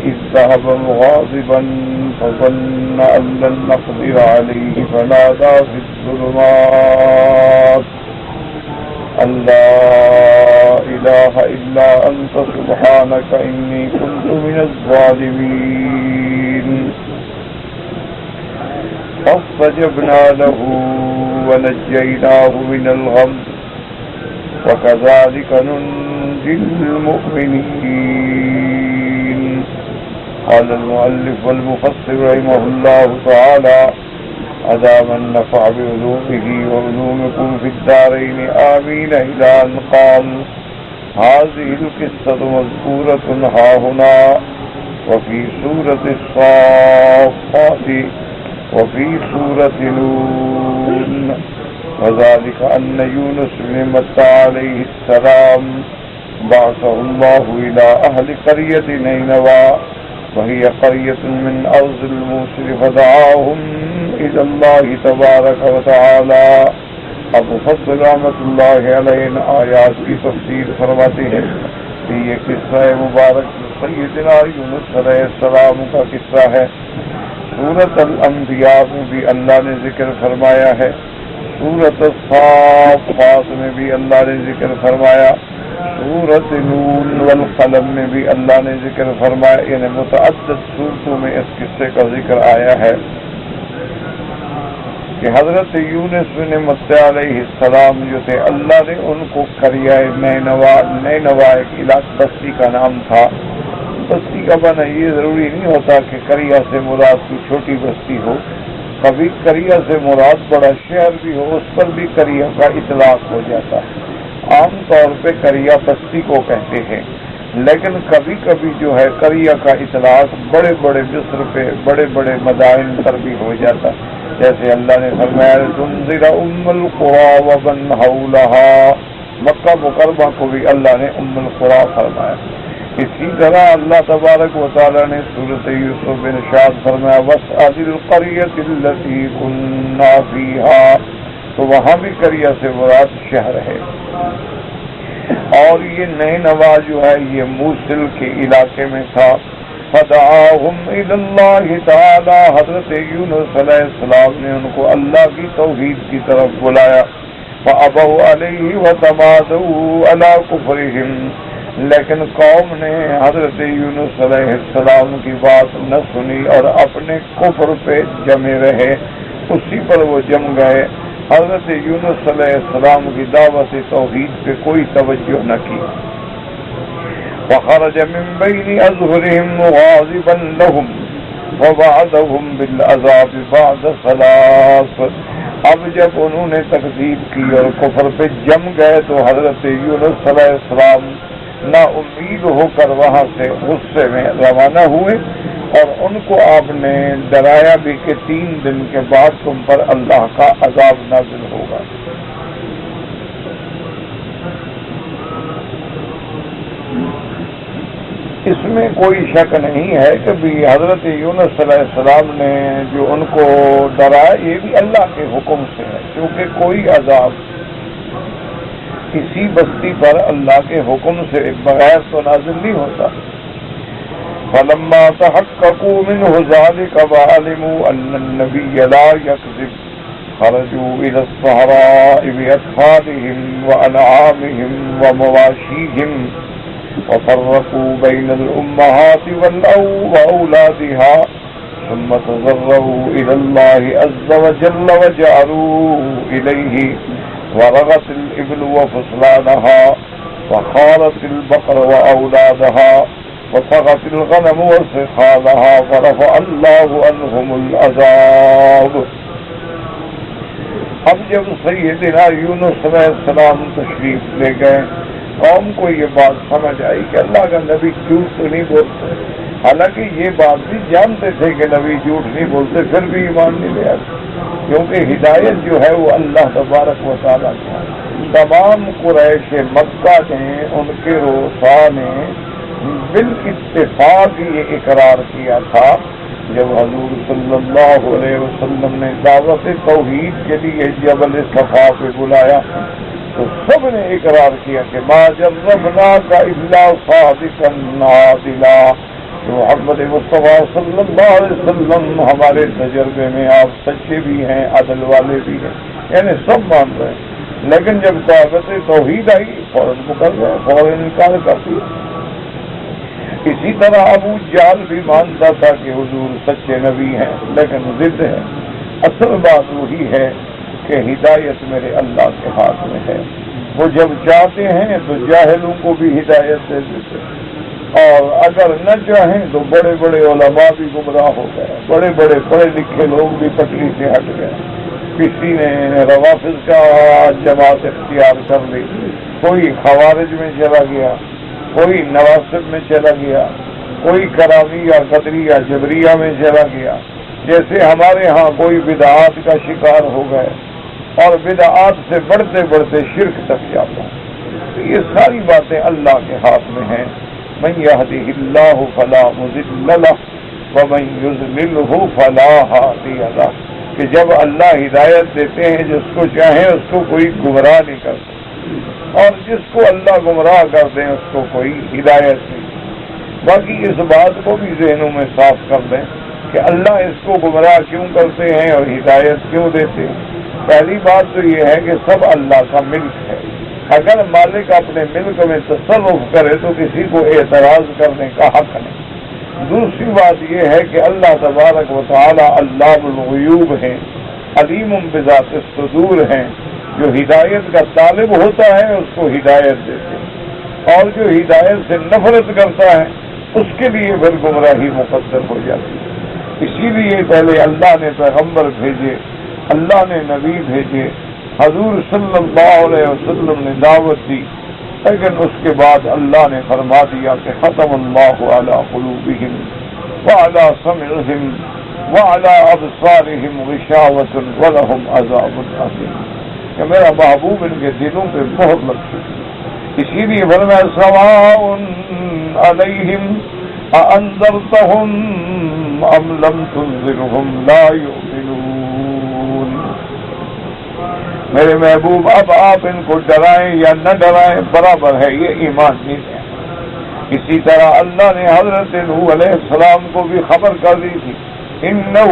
إذ ذهب مغاضبا فظن أن لن نقدر عليه فنادى في الظلمات أن لا إله إلا أنت سبحانك إني كنت من الظالمين فاستجبنا له ونجيناه من الغم وكذلك ننجي المؤمنين. قال المؤلف والمفسر رحمه الله تعالى أدام النفع بعلومه وعلومكم في الدارين آمين إلى أن قال هذه القصة مذكورة هاهنا وفي سورة الصافات وفي سورة نون. وذلك أن يونس بن متى عليه السلام بعثه الله إلى أهل قرية نينوى وهي قرية من أرض الموصل فدعاهم إلى الله تبارك وتعالى. ابو فضل رحمۃ اللہ علیہ آیات کی تفسیر فرماتے ہیں کہ یہ قصہ مبارک سیدنا یونس علیہ السلام کا قصہ ہے. سورۃ الانبیاء میں بھی اللہ نے ذکر فرمایا ہے, سورۃ الصافات میں بھی اللہ نے ذکر فرمایا, سورۃ نون والقلم میں بھی اللہ نے ذکر فرمایا. یعنی متعدد صورتوں میں اس قصے کا ذکر آیا ہے کہ حضرت یونس بن متى علیہ السلام جو تھے اللہ نے ان کو قریہ نینوا ایک علاقہ بستی کا نام تھا. بستی کا بنا یہ ضروری نہیں ہوتا کہ قریہ سے مراد کی چھوٹی بستی ہو, کبھی قریہ سے مراد بڑا شہر بھی ہو, اس پر بھی قریہ کا اطلاق ہو جاتا ہے. عام طور پہ قریہ بستی کو کہتے ہیں, لیکن کبھی کبھی جو ہے قریہ کا اطلاق بڑے بڑے مصر پہ بڑے بڑے مدائن پر بھی ہو جاتا ہے. جیسے اللہ نے فرمایا تنذر ام القری ومن حولها, مکہ مکرمہ کو بھی اللہ نے ام القری فرمایا. اسی طرح اللہ تبارک و تعالی نے سورۃ یوسف میں ارشاد فرمایا واسأل القریۃ التی کنا فیہا, تو وہاں بھی قریہ سے مراد شہر ہے. اور یہ نینوا جو ہے یہ موصل کے علاقے میں تھا. فدعاہم الی اللہ تعالی, حضرت یونس علیہ السلام نے ان کو اللہ کی توحید کی طرف بلایا. فابوا علیہ وتمادوا علی کفرہم, لیکن قوم نے حضرت یونس علیہ السلام کی بات نہ سنی اور اپنے کفر پہ جمے رہے, اسی پر وہ جم گئے. حضرت یونس علیہ السلام کی دعوت توحید پہ کوئی توجہ نہ کی. وخرج من بین اظہرہم مغاضبا لہم ووعدہم بالعذاب بعد ثلاث. اب جب انہوں نے تکذیب کی اور کفر پہ جم گئے تو حضرت یونس علیہ السلام نا امید ہو کر وہاں سے غصے میں روانہ ہوئے, اور ان کو آپ نے ڈرایا بھی کہ 3 دن کے بعد تم پر اللہ کا عذاب نازل ہوگا. اس میں کوئی شک نہیں ہے کہ بھی حضرت یونس علیہ السلام نے جو ان کو ڈرایا یہ بھی اللہ کے حکم سے ہے, کیونکہ کوئی عذاب کسی بستی پر اللہ کے حکم سے بغیر تو نازل نہیں ہوتا. فلما تحققوا منه ذلك وعلموا ان النبي لا يكذب خرجوا الى الصحراء باطفالهم وانعامهم ومواشيهم وفرقوا بين الامهات واولادها ثم تضرعوا الى الله عز وجل وجعلوا اليه ورغت الإبل وفصلانها وخالت البقر وأولادها وطغت الغنم وسقالها فرفع الله عنهم العذاب. اب جب سیدنا یونس علیہ السلام تشریف لے گئے, قوم کو یہ بات سمجھ آئی کہ اللہ کا نبی جھوٹ تو نہیں بولتے. حالانکہ یہ بات بھی جانتے تھے کہ نبی جھوٹ نہیں بولتے, پھر بھی ایمان نہیں لے آتے, کیونکہ ہدایت جو ہے وہ اللہ تبارک و تعالیٰ کی. تمام قریش مکہ نے ان کے رؤساء نے بالاتفاق یہ اقرار کیا تھا جب حضور صلی اللہ علیہ وسلم نے دعوت توحید کے لیے جبل صفا پہ بلایا تو سب نے اقرار کیا کہ ما جربناک الا صادقا عادلا, محمد مصطفیٰ صلی اللہ علیہ وسلم ہمارے تجربے میں آپ سچے بھی ہیں، عدل والے بھی ہیں، یعنی سب مان رہے ہیں، لیکن جب دعوت توحید آئی فوراً مکر گئے، فوراً انکار کر دیا۔ اسی طرح ابو جہل بھی مانتا تھا کہ حضور سچے نبی ہیں، لیکن ضد ہے۔ اصل بات وہی ہے کہ ہدایت میرے اللہ کے ہاتھ میں ہے، وہ جب چاہتے ہیں تو جاہلوں کو بھی ہدایت دے دیتے ہیں، اور اگر نہ چاہیں تو بڑے بڑے علماء بھی گمراہ ہو گئے، بڑے بڑے پڑھے لکھے لوگ بھی پٹری سے ہٹ گئے۔ کسی نے روافض کا جماعت اختیار کر لی، کوئی خوارج میں چلا گیا، کوئی نواسب میں چلا گیا، کوئی کرامیہ قدریہ جبریہ میں چلا گیا، جیسے ہمارے ہاں کوئی بدعات کا شکار ہو گئے اور بدعات سے بڑھتے بڑھتے شرک تک جاتا ہے۔ یہ ساری باتیں اللہ کے ہاتھ میں ہیں۔ من يهده الله فلا مضل له ومن يضلله فلا هادي له، کہ جب اللہ ہدایت دیتے ہیں جس کو چاہیں اس کو کوئی گمراہ نہیں کرتا، اور جس کو اللہ گمراہ کر دیں اس کو کوئی ہدایت نہیں۔ باقی اس بات کو بھی ذہنوں میں صاف کر دیں کہ اللہ اس کو گمراہ کیوں کرتے ہیں اور ہدایت کیوں دیتے ہیں۔ پہلی بات تو یہ ہے کہ سب اللہ کا ملک ہے، اگر مالک اپنے ملک میں تصرف کرے تو کسی کو اعتراض کرنے کا حق نہیں۔ دوسری بات یہ ہے کہ اللہ تبارک و تعالی علام الغیوب ہیں، علیم بذات الصدور ہیں، جو ہدایت کا طالب ہوتا ہے اس کو ہدایت دیتے ہیں، اور جو ہدایت سے نفرت کرتا ہے اس کے لیے پھر گمراہی مقدر ہو جاتی ہے۔ اسی لیے پہلے اللہ نے پیغمبر بھیجے، اللہ نے نبی بھیجے، حضور صلی اللہ علیہ وسلم نے دعوت دی، لیکن اس کے بعد اللہ نے فرما دیا کہ ختم اللہ علی قلوبہم وعلی سمعہم وعلی ابصارہم غشاوۃ ولہم عذاب عظیم، کہ میرا محبوب ان کے دلوں پہ مہر لگ چکی۔ اسی لیے فرمایا سواء علیہم اانذرتہم ام لم تنذرہم لا یؤمنون۔ میرے محبوب اب آپ ان کو ڈرائیں یا نہ ڈرائیں برابر ہے، یہ ایمان نہیں ہے۔ اسی طرح اللہ نے حضرت نوح علیہ السلام کو بھی خبر کر دی تھی، إِنَّهُ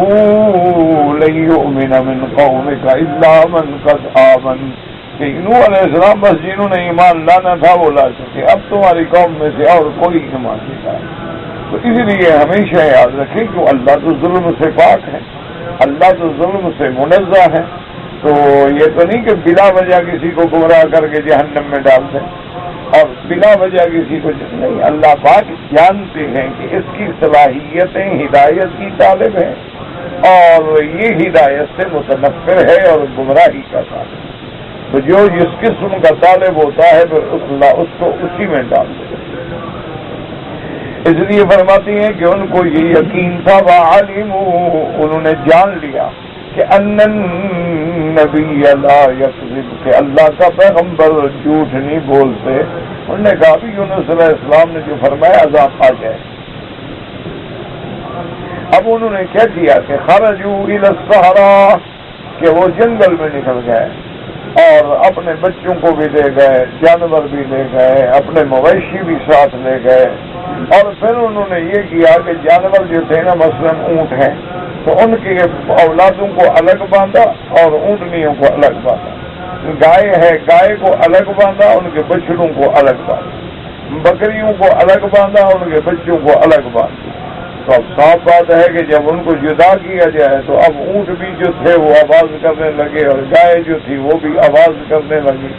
لَن يُؤْمِنَ مِنْ قَوْمِكَ إِلَّا مَنْ قَدْ آمَنَ، کہ نوح علیہ السلام بس جنہوں نے ایمان لانا تھا وہ لا چکے، اب تمہاری قوم میں سے اور کوئی ایمان نہیں لایا۔ تو اس لیے ہمیشہ یاد رکھیں کہ اللہ تو ظلم سے پاک ہے، اللہ تو ظلم سے منزہ ہے، تو یہ تو نہیں کہ بلا وجہ کسی کو گمراہ کر کے جہنم میں ڈال دیں اور بلا وجہ کسی کو نہیں۔ اللہ پاک جانتے ہیں کہ اس کی صلاحیتیں ہدایت کی طالب ہیں اور یہ ہدایت سے متنفر ہے اور گمراہی کا طالب ہے، تو جو جس قسم کا طالب ہوتا ہے پھر اس کو اسی میں ڈال دے۔ اس لیے فرماتی ہیں کہ ان کو یہ یقین تھا، وَعَلِمُوا، انہوں نے جان لیا کہ ان النبی لا یکذب، کہ اللہ کا پیغمبر جھوٹ نہیں بولتے۔ انہوں نے کہا بھی یونس علیہ السلام نے جو فرمایا عذاب آ جائے۔ اب انہوں نے کیا کیا کہ خرجوا الی الصحراء، کہ وہ جنگل میں نکل گئے اور اپنے بچوں کو بھی لے گئے، جانور بھی لے گئے، اپنے مویشی بھی ساتھ لے گئے، اور پھر انہوں نے یہ کیا کہ جانور جو تھے نا مثلاً اونٹ ہیں تو ان کے اولادوں کو الگ باندھا اور اونٹنیوں کو الگ باندھا، گائے ہے گائے کو الگ باندھا، ان کے بچڑوں کو الگ باندھا، بکریوں کو الگ باندھا، ان کے بچوں کو الگ باندھا۔ تو اب صاف بات ہے کہ جب ان کو جدا کیا جائے تو اب اونٹ بھی جو تھے وہ آواز کرنے لگے اور گائے جو تھی وہ بھی آواز کرنے لگی،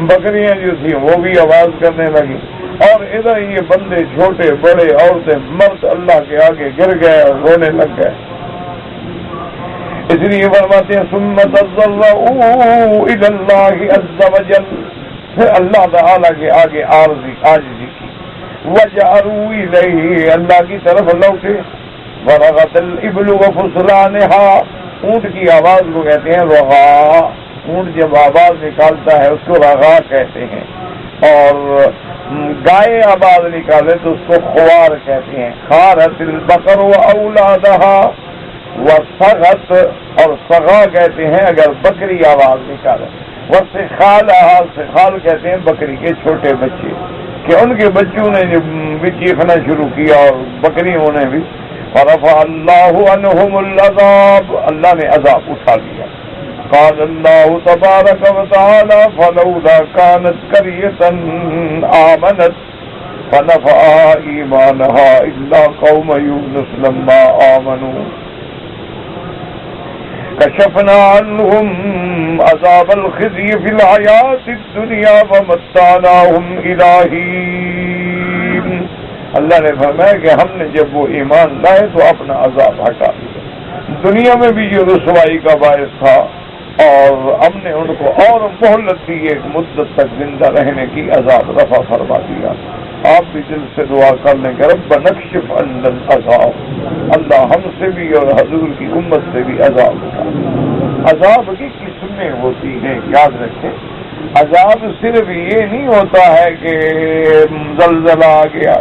بکریاں جو تھیں وہ بھی آواز کرنے لگی، اور ادھر یہ بندے چھوٹے بڑے عورتیں مرد اللہ کے آگے گر گئے اور رونے لگ گئے۔ اس لیے فرماتے ہیں ثم تضرعوا الى اللہ عز وجل، پھر اللہ تعالیٰ کے آگے عاجزی کی، وجأروا الیہ، اللہ کی طرف لوٹے، ورغت الابل وفصلانها، اونٹ کی آواز کو کہتے ہیں رغا، اونٹ جب آواز نکالتا ہے اس کو رغا کہتے ہیں، اور گائے آواز نکالے تو اس کو خوار کہتے ہیں۔ خارت البقر واولادها، وصغت، اور صغا کہتے ہیں اگر بکری آواز نکالے، وصخالها، سخال کہتے ہیں بکری کے چھوٹے بچے، کہ ان کے بچوں نے بھی چیخنا شروع کیا اور بکریوں نے بھی. فرفع اللہ عنہم العذاب, اللہ نے عذاب اٹھا لیا. قال اللہ تبارک وتعالی فلولا كانت قرية آمنت فنفعها ایمانها الا قوم یونس لما آمنوا کشفنا عنهم عذاب الخزي في الحیاة الدنیا ومتعناهم إلی حین. اللہ نے فرمایا کہ ہم نے جب وہ ایمان لائے تو اپنا عذاب ہٹا دیا. دنیا میں بھی یہ رسوائی کا باعث تھا اور ہم نے ان کو اور مہلت دی, ایک مدت تک زندہ رہنے کی, عذاب رفع فرما دیا. آپ بھی دل سے دعا کر لیں کہ رب نکشف عنا العذاب, اللہ ہم سے بھی اور حضور کی امت سے بھی عذاب اٹھا. عذاب کی قسمیں ہوتی ہیں, یاد رکھیں. عذاب صرف یہ نہیں ہوتا ہے کہ زلزلہ آ گیا,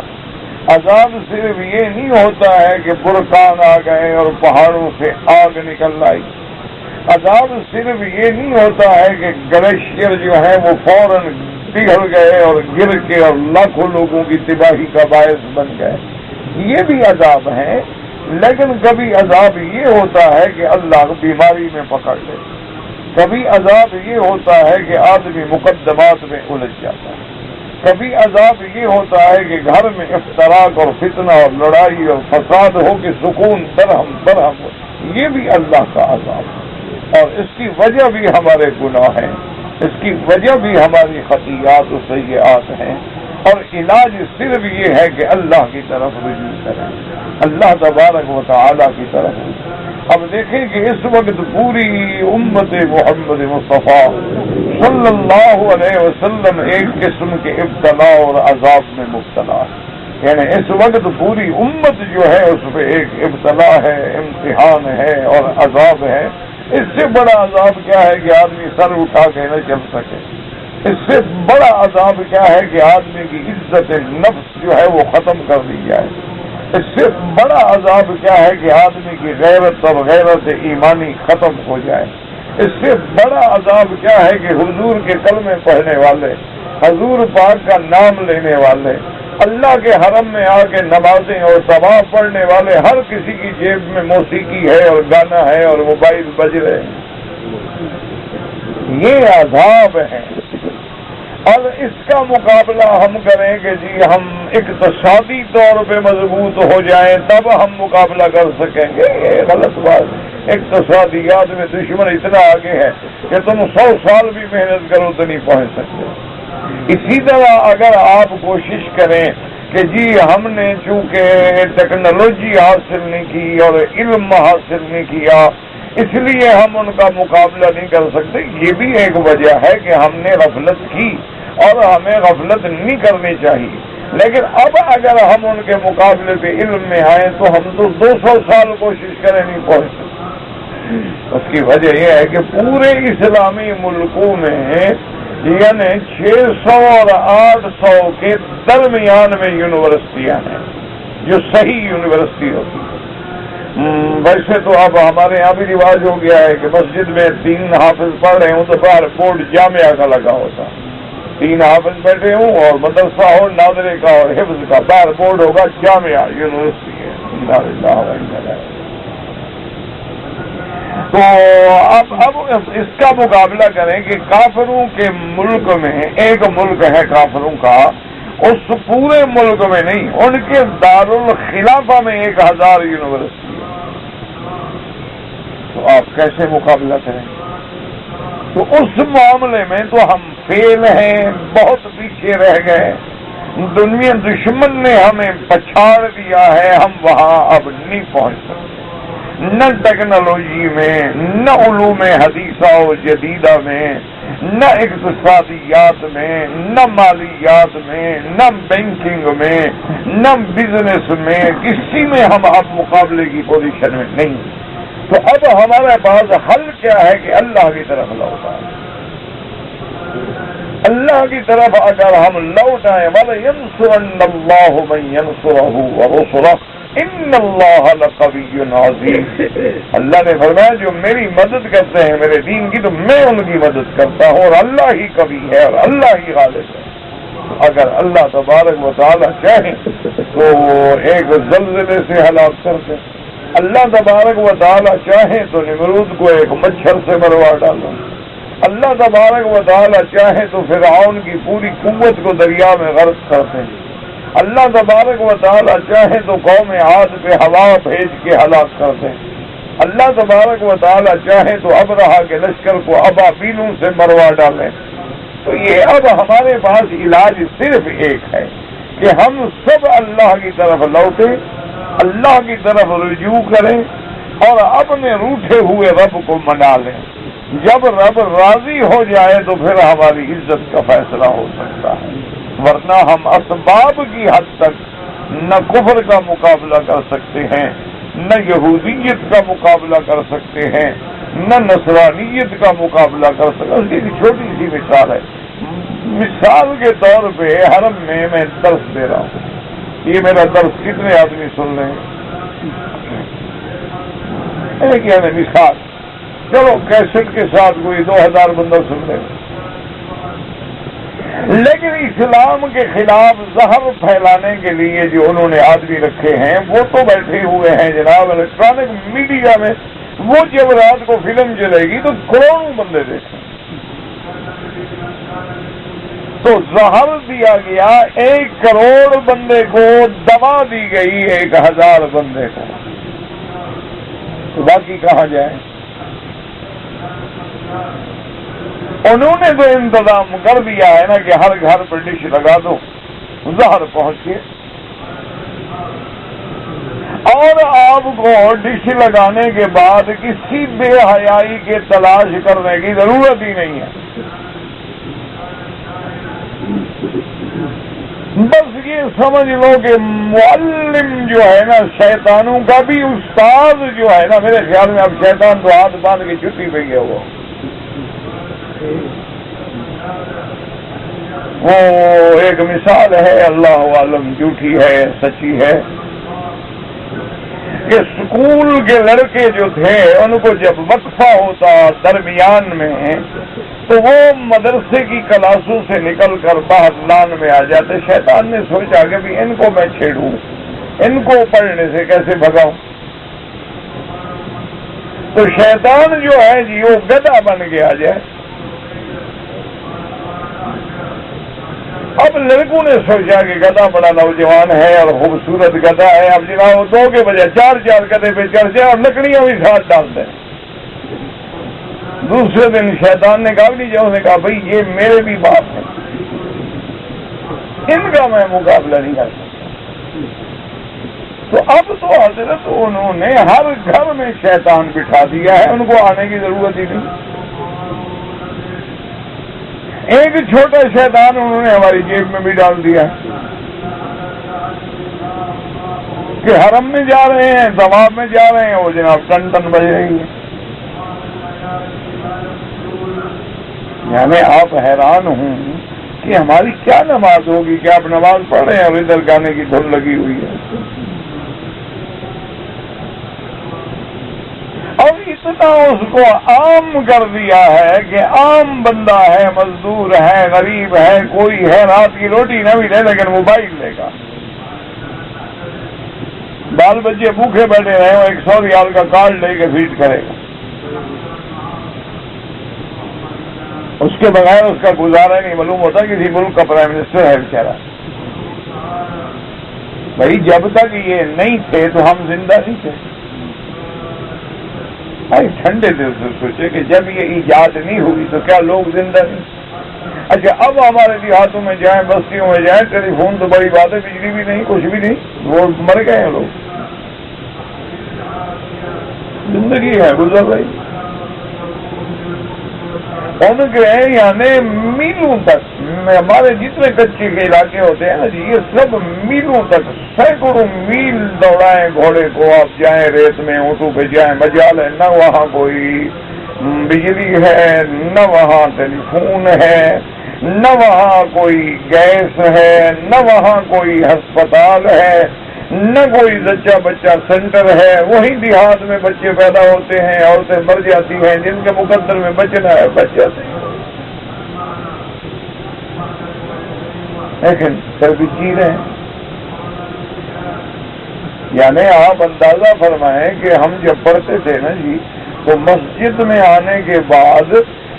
عذاب صرف یہ نہیں ہوتا ہے کہ برکان آ گئے اور پہاڑوں سے آگ نکل آئی. عذاب صرف یہ نہیں ہوتا ہے کہ گلیشیئر جو ہیں وہ فوراً پگھل گئے اور گر کے اور لاکھوں لوگوں کی تباہی کا باعث بن گئے. یہ بھی عذاب ہیں. لیکن کبھی عذاب یہ ہوتا ہے کہ اللہ بیماری میں پکڑ لے, کبھی عذاب یہ ہوتا ہے کہ آدمی مقدمات میں الجھ جاتا ہے, کبھی عذاب یہ ہوتا ہے کہ گھر میں افتراق اور فتنہ اور لڑائی اور فساد ہو کہ سکون درہم برہم ہو. یہ بھی اللہ کا عذاب ہے اور اس کی وجہ بھی ہمارے گناہ ہیں, اس کی وجہ بھی ہماری خطیئات و سیئات ہیں. اور علاج صرف یہ ہے کہ اللہ کی طرف رجوع کریں, اللہ تبارک و تعالی کی طرف. اب دیکھیں کہ اس وقت پوری امت محمد مصطفیٰ صلی اللہ علیہ وسلم ایک قسم کے ابتلا اور عذاب میں مبتلا ہے. یعنی اس وقت پوری امت جو ہے اس پہ ایک ابتلا ہے, امتحان ہے اور عذاب ہے. اس سے بڑا عذاب کیا ہے کہ آدمی سر اٹھا کے نہ چل سکے. اس سے بڑا عذاب کیا ہے کہ آدمی کی عزت نفس جو ہے وہ ختم کر دی جائے. اس سے بڑا عذاب کیا ہے کہ آدمی کی غیرت اور غیرت ایمانی ختم ہو جائے. اس سے بڑا عذاب کیا ہے کہ حضور کے کلمے پڑھنے والے, حضور پاک کا نام لینے والے, اللہ کے حرم میں آ کے نمازیں اور طواف پڑھنے والے, ہر کسی کی جیب میں موسیقی ہے اور گانا ہے اور موبائل بج رہے ہیں. یہ عذاب ہے. اور اس کا مقابلہ ہم کریں کہ جی ہم اقتصادی طور پہ مضبوط ہو جائیں تب ہم مقابلہ کر سکیں گے. یہ غلط بات. اقتصادیات میں دشمن اتنا آگے ہے کہ تم 100 سال بھی محنت کرو تو نہیں پہنچ سکتے. اسی طرح اگر آپ کوشش کریں کہ جی ہم نے چونکہ ٹیکنالوجی حاصل نہیں کی اور علم حاصل نہیں کیا اس لیے ہم ان کا مقابلہ نہیں کر سکتے, یہ بھی ایک وجہ ہے کہ ہم نے غفلت کی اور ہمیں غفلت نہیں کرنی چاہیے. لیکن اب اگر ہم ان کے مقابلے پہ علم میں آئیں تو ہم تو 200 سال کوشش کریں نہیں پہنچ سکتے. اس کی وجہ یہ ہے کہ پورے اسلامی ملکوں میں یعنی 600 اور 800 کے درمیان میں یونیورسٹیاں ہیں جو صحیح یونیورسٹی ہوتی ہے. ویسے تو اب ہمارے یہاں بھی رواج ہو گیا ہے کہ مسجد میں 3 حافظ پڑھ رہے ہوں تو باہر بورڈ جامعہ کا لگا ہوتا, 3 حافظ بیٹھے ہوں اور مدرسہ ہو ناظرے کا اور حفظ کا, باہر بورڈ ہوگا جامعہ یونیورسٹی ہے. تو اب اس کا مقابلہ کریں کہ کافروں کے ملک میں, ایک ملک ہے کافروں کا, اس پورے ملک میں نہیں, ان کے دارالخلافہ میں 1000 یونیورسٹی ہے. تو آپ کیسے مقابلہ کریں؟ تو اس معاملے میں تو ہم فیل ہیں, بہت پیچھے رہ گئے. دنیا دشمن نے ہمیں پچھاڑ دیا ہے, ہم وہاں اب نہیں پہنچ سکتے. نہ ٹیکنالوجی میں, نہ علوم حدیثہ و جدیدہ میں, نہ اقتصادیات میں, نہ مالیات میں, نہ بینکنگ میں, نہ بزنس میں, کسی میں ہم اب مقابلے کی پوزیشن میں نہیں. تو اب ہمارے پاس حل کیا ہے کہ اللہ کی طرف لوٹا. اللہ کی طرف اگر ہم لوٹائیں, وَلَيَنْصُرَنَّ اللَّهُ مَن يَنْصُرَهُ وَرُسُلَهُ ان اللہ لقوی عظیم. اللہ نے فرمایا جو میری مدد کرتے ہیں میرے دین کی تو میں ان کی مدد کرتا ہوں, اور اللہ ہی قوی ہے اور اللہ ہی غالب ہے. اگر اللہ تبارک و تعالی چاہیں تو ایک زلزلے سے ہلاک کرتے، اللہ تبارک و تعالی چاہیں تو نمرود کو ایک مچھر سے مروا ڈالیں، اللہ تبارک و تعالی چاہیں تو فرعون کی پوری قوت کو دریا میں غرق کرتے ہیں، اللہ تبارک و تعالی چاہیں تو قوم عاد پہ ہوا بھیج کے ہلاک کرتے ہیں، اللہ تبارک و تعالی چاہیں تو ابرہا کے لشکر کو ابابیلوں سے مروا ڈالیں۔ تو یہ اب ہمارے پاس علاج صرف ایک ہے کہ ہم سب اللہ کی طرف لوٹیں، اللہ کی طرف رجوع کریں اور اپنے روٹھے ہوئے رب کو منا لیں۔ جب رب راضی ہو جائے تو پھر ہماری عزت کا فیصلہ ہو سکتا ہے، ورنہ ہم اسباب کی حد تک نہ کفر کا مقابلہ کر سکتے ہیں، نہ یہودیت کا مقابلہ کر سکتے ہیں، نہ نصرانیت کا مقابلہ کر سکتے ہیں۔ اس کی ایک چھوٹی سی مثال ہے، مثال کے طور پہ حرم میں میں درس دے رہا ہوں، یہ میرا درس کتنے آدمی سن رہے ہیں؟ ایک یعنی مثال، چلو کیسٹ کے ساتھ کوئی 2000 بندہ سن رہے ہیں، لیکن اسلام کے خلاف زہر پھیلانے کے لیے جو انہوں نے آدمی رکھے ہیں وہ تو بیٹھے ہوئے ہیں جناب الیکٹرانک میڈیا میں، وہ جب رات کو فلم چلے گی تو کروڑوں بندے دیکھیں۔ تو زہر دیا گیا 1 کروڑ بندے کو، دوا دی گئی 1000 بندے کو، تو باقی کہاں جائیں؟ انہوں نے تو انتظام کر دیا ہے نا کہ ہر گھر پر ڈش لگا دو، زہر پہنچ کے، اور آپ کو ڈش لگانے کے بعد کسی بے حیائی کے تلاش کرنے کی ضرورت ہی نہیں ہے، بس یہ سمجھ لو کہ معلم جو ہے نا شیطانوں کا بھی استاد جو ہے نا، میرے خیال میں اب شیطان تو ہاتھ باندھ کے چھٹی پہ گیا ہوا، وہ ایک مثال ہے، اللہ عالم جھوٹی ہے سچی ہے، کہ اسکول کے لڑکے جو تھے ان کو جب وقفہ ہوتا درمیان میں تو وہ مدرسے کی کلاسوں سے نکل کر باہر لان میں آ جاتے۔ شیطان نے سوچا کہ بھی ان کو میں چھیڑوں، ان کو پڑھنے سے کیسے بھگاؤں، تو شیطان جو ہے جی وہ گدھا بن کے آ جائے۔ اب لڑکوں نے سوچا کہ گدھا بڑا نوجوان ہے اور خوبصورت گدھا ہے، اب جناب 2 کے بجائے 4 گدھے پہ چڑھ جائے اور لکڑیاں بھی ساتھ ڈال دیں۔ دوسرے دن شیطان نے کہا نہیں جاؤ، نے کہا بھائی یہ میرے بھی باپ ہیں، ان کا میں مقابلہ نہیں کر سکتا۔ تو اب تو حضرت انہوں نے ہر گھر میں شیطان بٹھا دیا ہے، ان کو آنے کی ضرورت ہی نہیں۔ ایک چھوٹا شیطان انہوں نے ہماری جیب میں بھی ڈال دیا کہ حرم میں جا رہے ہیں، ثواب میں جا رہے ہیں، وہ جناب ٹن ٹن بج رہی ہے۔ یعنی آپ حیران ہوں کہ ہماری کیا نماز ہوگی کہ آپ نماز پڑھ رہے ہیں اور ادھر گانے کی دھن لگی ہوئی ہے، اور اتنا اس کو عام کر دیا ہے کہ عام بندہ ہے، مزدور ہے، غریب ہے، کوئی ہے رات کی روٹی نہ بھی لے لیکن موبائل لے گا، بال بچے بھوکے بیٹھے رہے، وہ 100 ریال کا کارڈ لے کے فیڈ کرے گا، اس کے بغیر اس کا گزارا نہیں معلوم ہوتا۔ کسی ملک کا پرائم منسٹر ہے بیچارہ، بھائی جب تک یہ نہیں تھے تو ہم زندہ نہیں تھے۔ ٹھنڈے دل سے سوچے کہ جب یہ ایجاد نہیں ہوئی تو کیا لوگ زندہ نہیں؟ اچھا اب ہمارے دیہاتوں میں جائیں، بستیوں میں جائیں، ٹیلی فون تو بڑی بات ہے، بجلی بھی نہیں، کچھ بھی نہیں، وہ مر گئے ہیں لوگ، زندگی ہے گزر رہی۔ ان کے یعنی میلوں تک، ہمارے جتنے کچے کے علاقے ہوتے ہیں نا جی، یہ سب میلوں تک، سینکڑوں میل دوڑائیں گھوڑے کو، آپ جائیں ریت میں، اونٹوں پہ جائیں، مجال ہے، نہ وہاں کوئی بجلی ہے، نہ وہاں ٹیلی فون ہے، نہ وہاں کوئی گیس ہے، نہ وہاں کوئی ہسپتال ہے، نہ کوئی زچہ بچہ سینٹر ہے۔ وہی دیہات میں بچے پیدا ہوتے ہیں، عورتیں مر جاتی ہیں، جن کے مقدر میں بچنا ہے بچ جاتے ہیں۔ لیکن پھر بھی جی رہے ہیں. یعنی آپ اندازہ فرمائیں کہ ہم جب پڑھتے تھے نا جی تو مسجد میں آنے کے بعد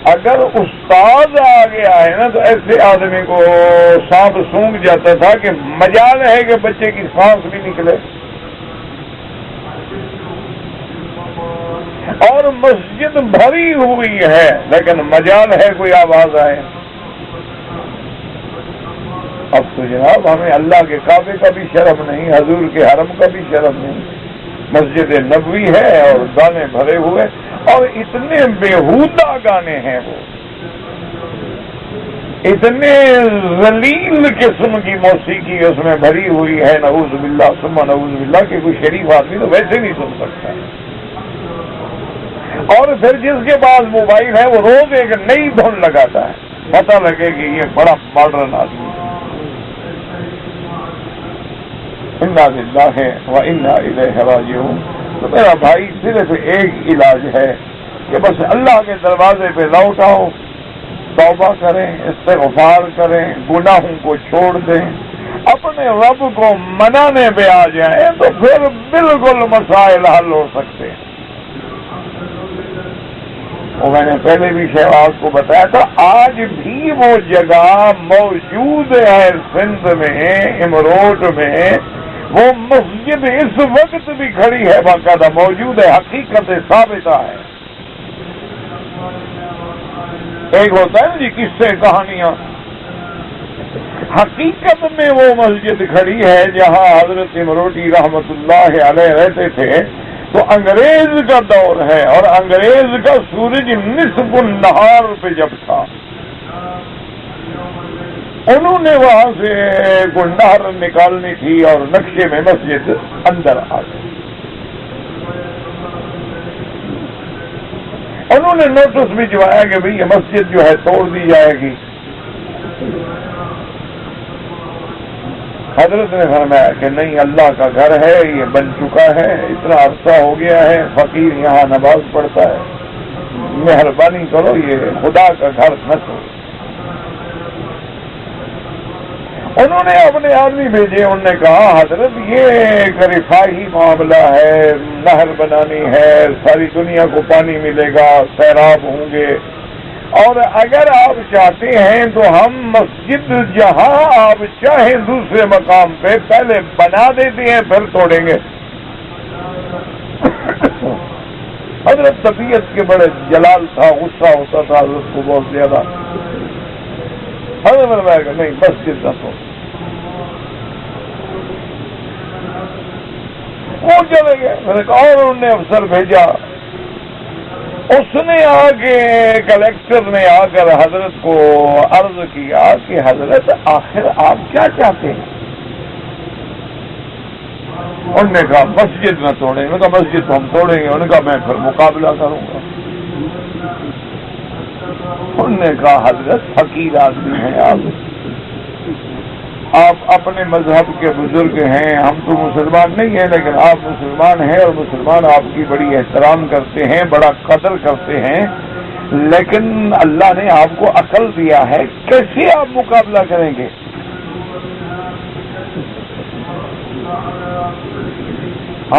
اگر استاد آگے آئے نا تو ایسے آدمی کو سانپ سونگ جاتا تھا کہ مجال ہے کہ بچے کی سانس بھی نکلے. اور مسجد بھری ہوئی ہے لیکن مجال ہے کوئی آواز آئے. اب تو جناب ہمیں اللہ کے کعبے کا بھی شرم نہیں، حضور کے حرم کا بھی شرم نہیں. مسجد نبوی ہے اور گانے بھرے ہوئے اور اتنے بےہودہ گانے ہیں، وہ اتنے ذلیل قسم کی موسیقی اس میں بھری ہوئی ہے. نعوذ باللہ ثم نعوذ باللہ کہ کوئی شریف آدمی تو ویسے نہیں سن سکتا. اور پھر جس کے پاس موبائل ہے وہ روز ایک نئی دھن لگاتا ہے، پتہ لگے کہ یہ بڑا ماڈرن آدمی ہے. انا للہ و انا الیہ راجعون. تو میرا بھائی صرف ایک علاج ہے کہ بس اللہ کے دروازے پہ لوٹ آؤ، توبہ کریں، استغفار کریں، گناہوں کو چھوڑ دیں، اپنے رب کو منانے پہ آ جائیں تو پھر بالکل مسائل حل ہو سکتے ہیں. وہ میں نے پہلے بھی شہباز کو بتایا تھا، آج بھی وہ جگہ موجود ہے سندھ میں، امروٹ میں. وہ مسجد اس وقت بھی کھڑی ہے، باقاعدہ موجود ہے، حقیقت ثابتہ ہے. ایک ہوتا ہے نا جی قصے کہانیاں، حقیقت میں وہ مسجد کھڑی ہے جہاں حضرت امروٹی رحمت اللہ علیہ رہتے تھے. تو انگریز کا دور ہے اور انگریز کا سورج نصف النہار پہ جب تھا، انہوں نے وہاں سے کوئی نہر نکالنی تھی اور نقشے میں مسجد اندر آ گئی. انہوں نے نوٹس بھجوایا کہ بھئی یہ مسجد جو ہے توڑ دی جائے گی. حضرت نے فرمایا کہ نہیں، اللہ کا گھر ہے، یہ بن چکا ہے، اتنا عرصہ ہو گیا ہے، فقیر یہاں نماز پڑھتا ہے، مہربانی کرو یہ خدا کا گھر نہ توڑو. انہوں نے اپنے آدمی بھیجے، انہوں نے کہا حضرت یہ ایک رفاہی معاملہ ہے، نہر بنانی ہے، ساری دنیا کو پانی ملے گا، سیراب ہوں گے، اور اگر آپ چاہتے ہیں تو ہم مسجد جہاں آپ چاہیں دوسرے مقام پہ پہلے بنا دیتے ہیں پھر توڑیں گے. حضرت طبیعت کے بڑے جلال تھا، غصہ ہوتا تھا حضرت کو بہت زیادہ. حضرت فرمایا کہ نہیں، مسجد نہ توڑ. وہ چلے گئے. میں نے کہا اور انہوں نے افسر بھیجا، اس نے آ کے کلیکٹر نے آ کر حضرت کو عرض کیا کہ حضرت آخر آپ کیا چاہتے ہیں؟ انہوں نے کہا مسجد نہ توڑیں. میں نے کہا مسجد تو ہم توڑیں گے. انہوں نے کہا میں پھر مقابلہ کروں گا. انہوں نے کہا حضرت فقیر آدمی ہیں آپ اپنے مذہب کے بزرگ ہیں، ہم تو مسلمان نہیں ہیں، لیکن آپ مسلمان ہیں اور مسلمان آپ کی بڑی احترام کرتے ہیں، بڑا قدر کرتے ہیں، لیکن اللہ نے آپ کو عقل دیا ہے، کیسے آپ مقابلہ کریں گے؟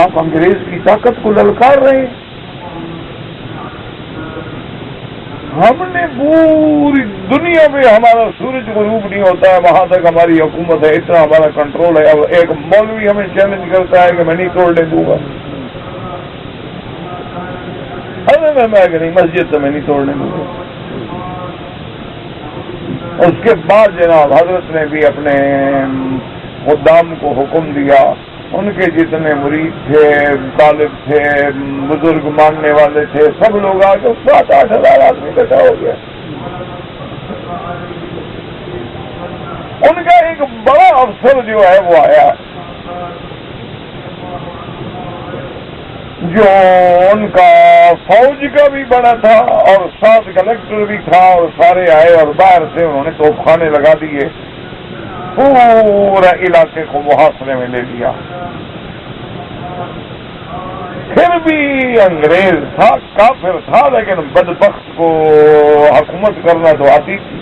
آپ انگریز کی طاقت کو للکار رہے ہیں. ہم نے پوری دنیا میں ہمارا سورج غروب نہیں ہوتا ہے وہاں تک ہماری حکومت ہے، اتنا ہمارا کنٹرول ہے. اب ایک مولوی ہمیں چیلنج کرتا ہے کہ میں نہیں توڑنے دوں گا. میں کہ نہیں، مسجد تو میں نہیں توڑنے دوں گا. اس کے بعد جناب حضرت نے بھی اپنے خدام کو حکم دیا، ان کے جتنے مرید تھے، طالب تھے، بزرگ ماننے والے تھے، سب لوگ آ کے 7-8 ہزار آدمی اکٹھا ہو گیا. ان کا ایک بڑا افسر جو ہے وہ آیا، جو ان کا فوج کا بھی بڑا تھا اور ساتھ کلیکٹر بھی تھا، اور سارے آئے اور باہر سے انہوں نے توپ خانے لگا دیے، پورا علاقے کو محاصرے میں لے لیا. پھر بھی انگریز تھا، کافر تھا، لیکن بدبخت کو حکومت کرنا تو آتی تھی.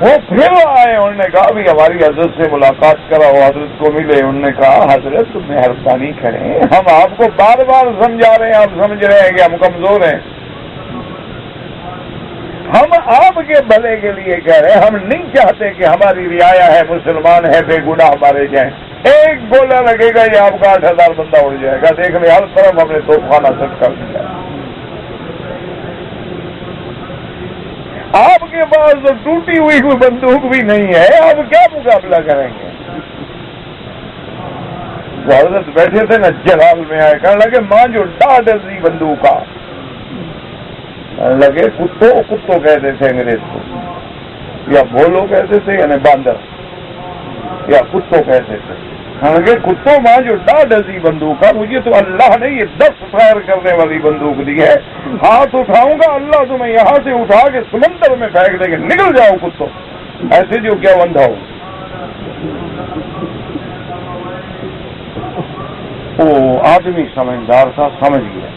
وہ پھر آئے, انہوں نے کہا بھی ہماری حضرت سے ملاقات کراؤ, حضرت کو ملے. انہوں نے کہا حضرت مہربانی کریں, ہم آپ کو بار بار سمجھا رہے ہیں, آپ سمجھ رہے ہیں کہ ہم کمزور ہیں, ہم آپ کے بھلے کے لیے کہہ رہے ہیں, ہم نہیں چاہتے کہ ہماری رعایا ہے, مسلمان ہے, بے گناہ مارے جائیں. ایک گولا لگے گا یہ آپ کا 8,000 بندہ اڑ جائے گا. دیکھ لیں ہر طرف ہم نے توپخانہ سیٹ کر دیا. آپ کے پاس تو ٹوٹی ہوئی کوئی بندوق بھی نہیں ہے, آپ کیا مقابلہ کریں گے؟ حضرت بیٹھے تھے نا جلال میں آئے, کہنے لگے ماں جو ڈاڈ دی بندوق کا لگے, کتوں کہتے تھے انگریز کو, یا بھولو کہتے تھے یعنی باندر, یا کتوں کہتے تھے. لگے کتوں ماں جو ڈاڈ دی بندوق کا, مجھے تو اللہ نے یہ 10 فائر کرنے والی بندوق دی ہے, ہاتھ اٹھاؤں گا اللہ تمہیں یہاں سے اٹھا کے سمندر میں پھینک دے گے, نکل جاؤ کتوں. ایسے جو کیا بندھا ہو. وہ آدمی سمجھدار تھا, سمجھ گیا.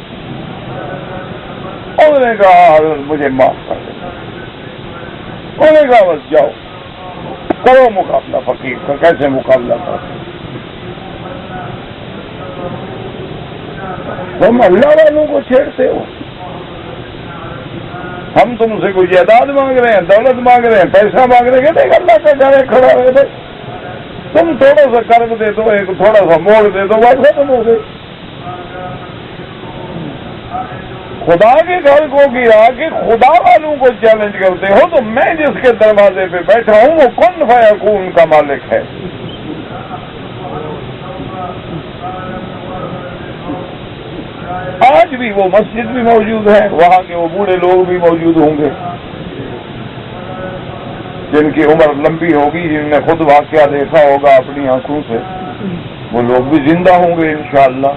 انہوں نے کہا مجھے معاف کر دیں. انہوں نے کہا بس جاؤ کرو مقابلہ فقیر کا. کیسے مقابلہ کرو؟ تم اللہ والوں کو چھیڑتے ہو, ہم تم سے کوئی جائیداد مانگ رہے ہیں, دولت مانگ رہے ہیں, پیسہ مانگ رہے ہیں, کہ اللہ کا گھر کھڑا رہے تھے, تم تھوڑا سا قرض دے دو, ایک تھوڑا سا موڑ دے دو, بس ختم ہو گئے. خدا کے گھر کو گرا کے خدا والوں کو چیلنج کرتے ہو, تو میں جس کے دروازے پہ بیٹھا ہوں وہ کن فیکون کا مالک ہے. آج بھی وہ مسجد بھی موجود ہے, وہاں کے وہ بوڑھے لوگ بھی موجود ہوں گے جن کی عمر لمبی ہوگی, جن نے خود واقعہ دیکھا ہوگا اپنی آنکھوں سے, وہ لوگ بھی زندہ ہوں گے انشاءاللہ.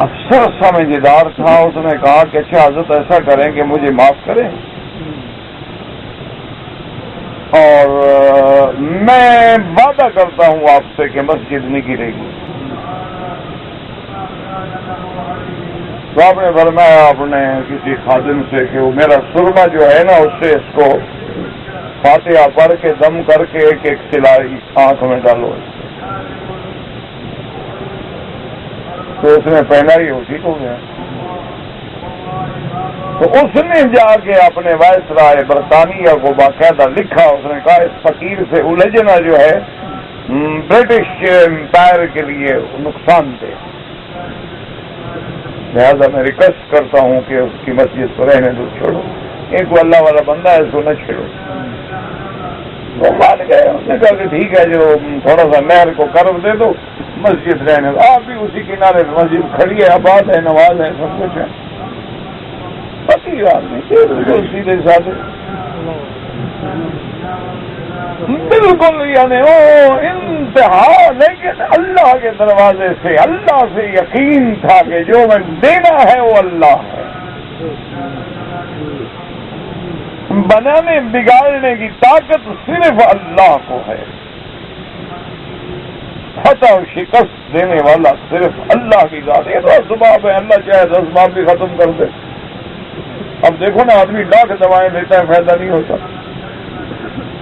افسر سمجھدار تھا, اس نے کہا کہ اچھا حضرت ایسا کریں کہ مجھے معاف کریں, اور میں وعدہ کرتا ہوں آپ سے کہ مسجد نہیں گرے گی. تو آپ نے فرمایا اپنے کسی خادم سے کہ وہ میرا سرما جو ہے نا, اس سے اس کو فاتحہ پڑھ کے دم کر کے ایک ایک سلائی آنکھ میں ڈالو. تو اس نے پہنا ہی, وہ ٹھیک ہو گیا. تو اس نے جا کے اپنے وائس رائے برطانیہ کو باقاعدہ لکھا, اس نے کہا اس فقیر سے الجھنا جو ہے برٹش امپائر کے لیے نقصان دہ, لہذا میں ریکویسٹ کرتا ہوں کہ اس کی مسجد کو رہنے دو, چھوڑو, ایک وہ اللہ والا بندہ ہے, اس کو نہ چھیڑو. وہ مان گئے, اس نے کہا کہ ٹھیک ہے, جو تھوڑا سا نہر کو قرض دے دو, مسجد رہنے دو. آپ بھی اسی کنارے پہ مسجد کھڑی ہے, آباد ہے, نماز ہے, سب کچھ ہے. پتی آدمی بالکل سیدھے سادھے, بالکل یعنی وہ انتہا, لیکن اللہ کے دروازے سے, اللہ سے یقین تھا کہ جو میں دینا ہے وہ اللہ ہے, بنانے بگاڑنے کی طاقت صرف اللہ کو ہے, فتح و شکست دینے والا صرف اللہ کی ذات ہے. یہ تو اسباب ہے, اللہ چاہے 10 اسباب بھی ختم کر دے. اب دیکھو نا, آدمی لاکھ دوائیں لیتا ہے, فائدہ نہیں ہوتا.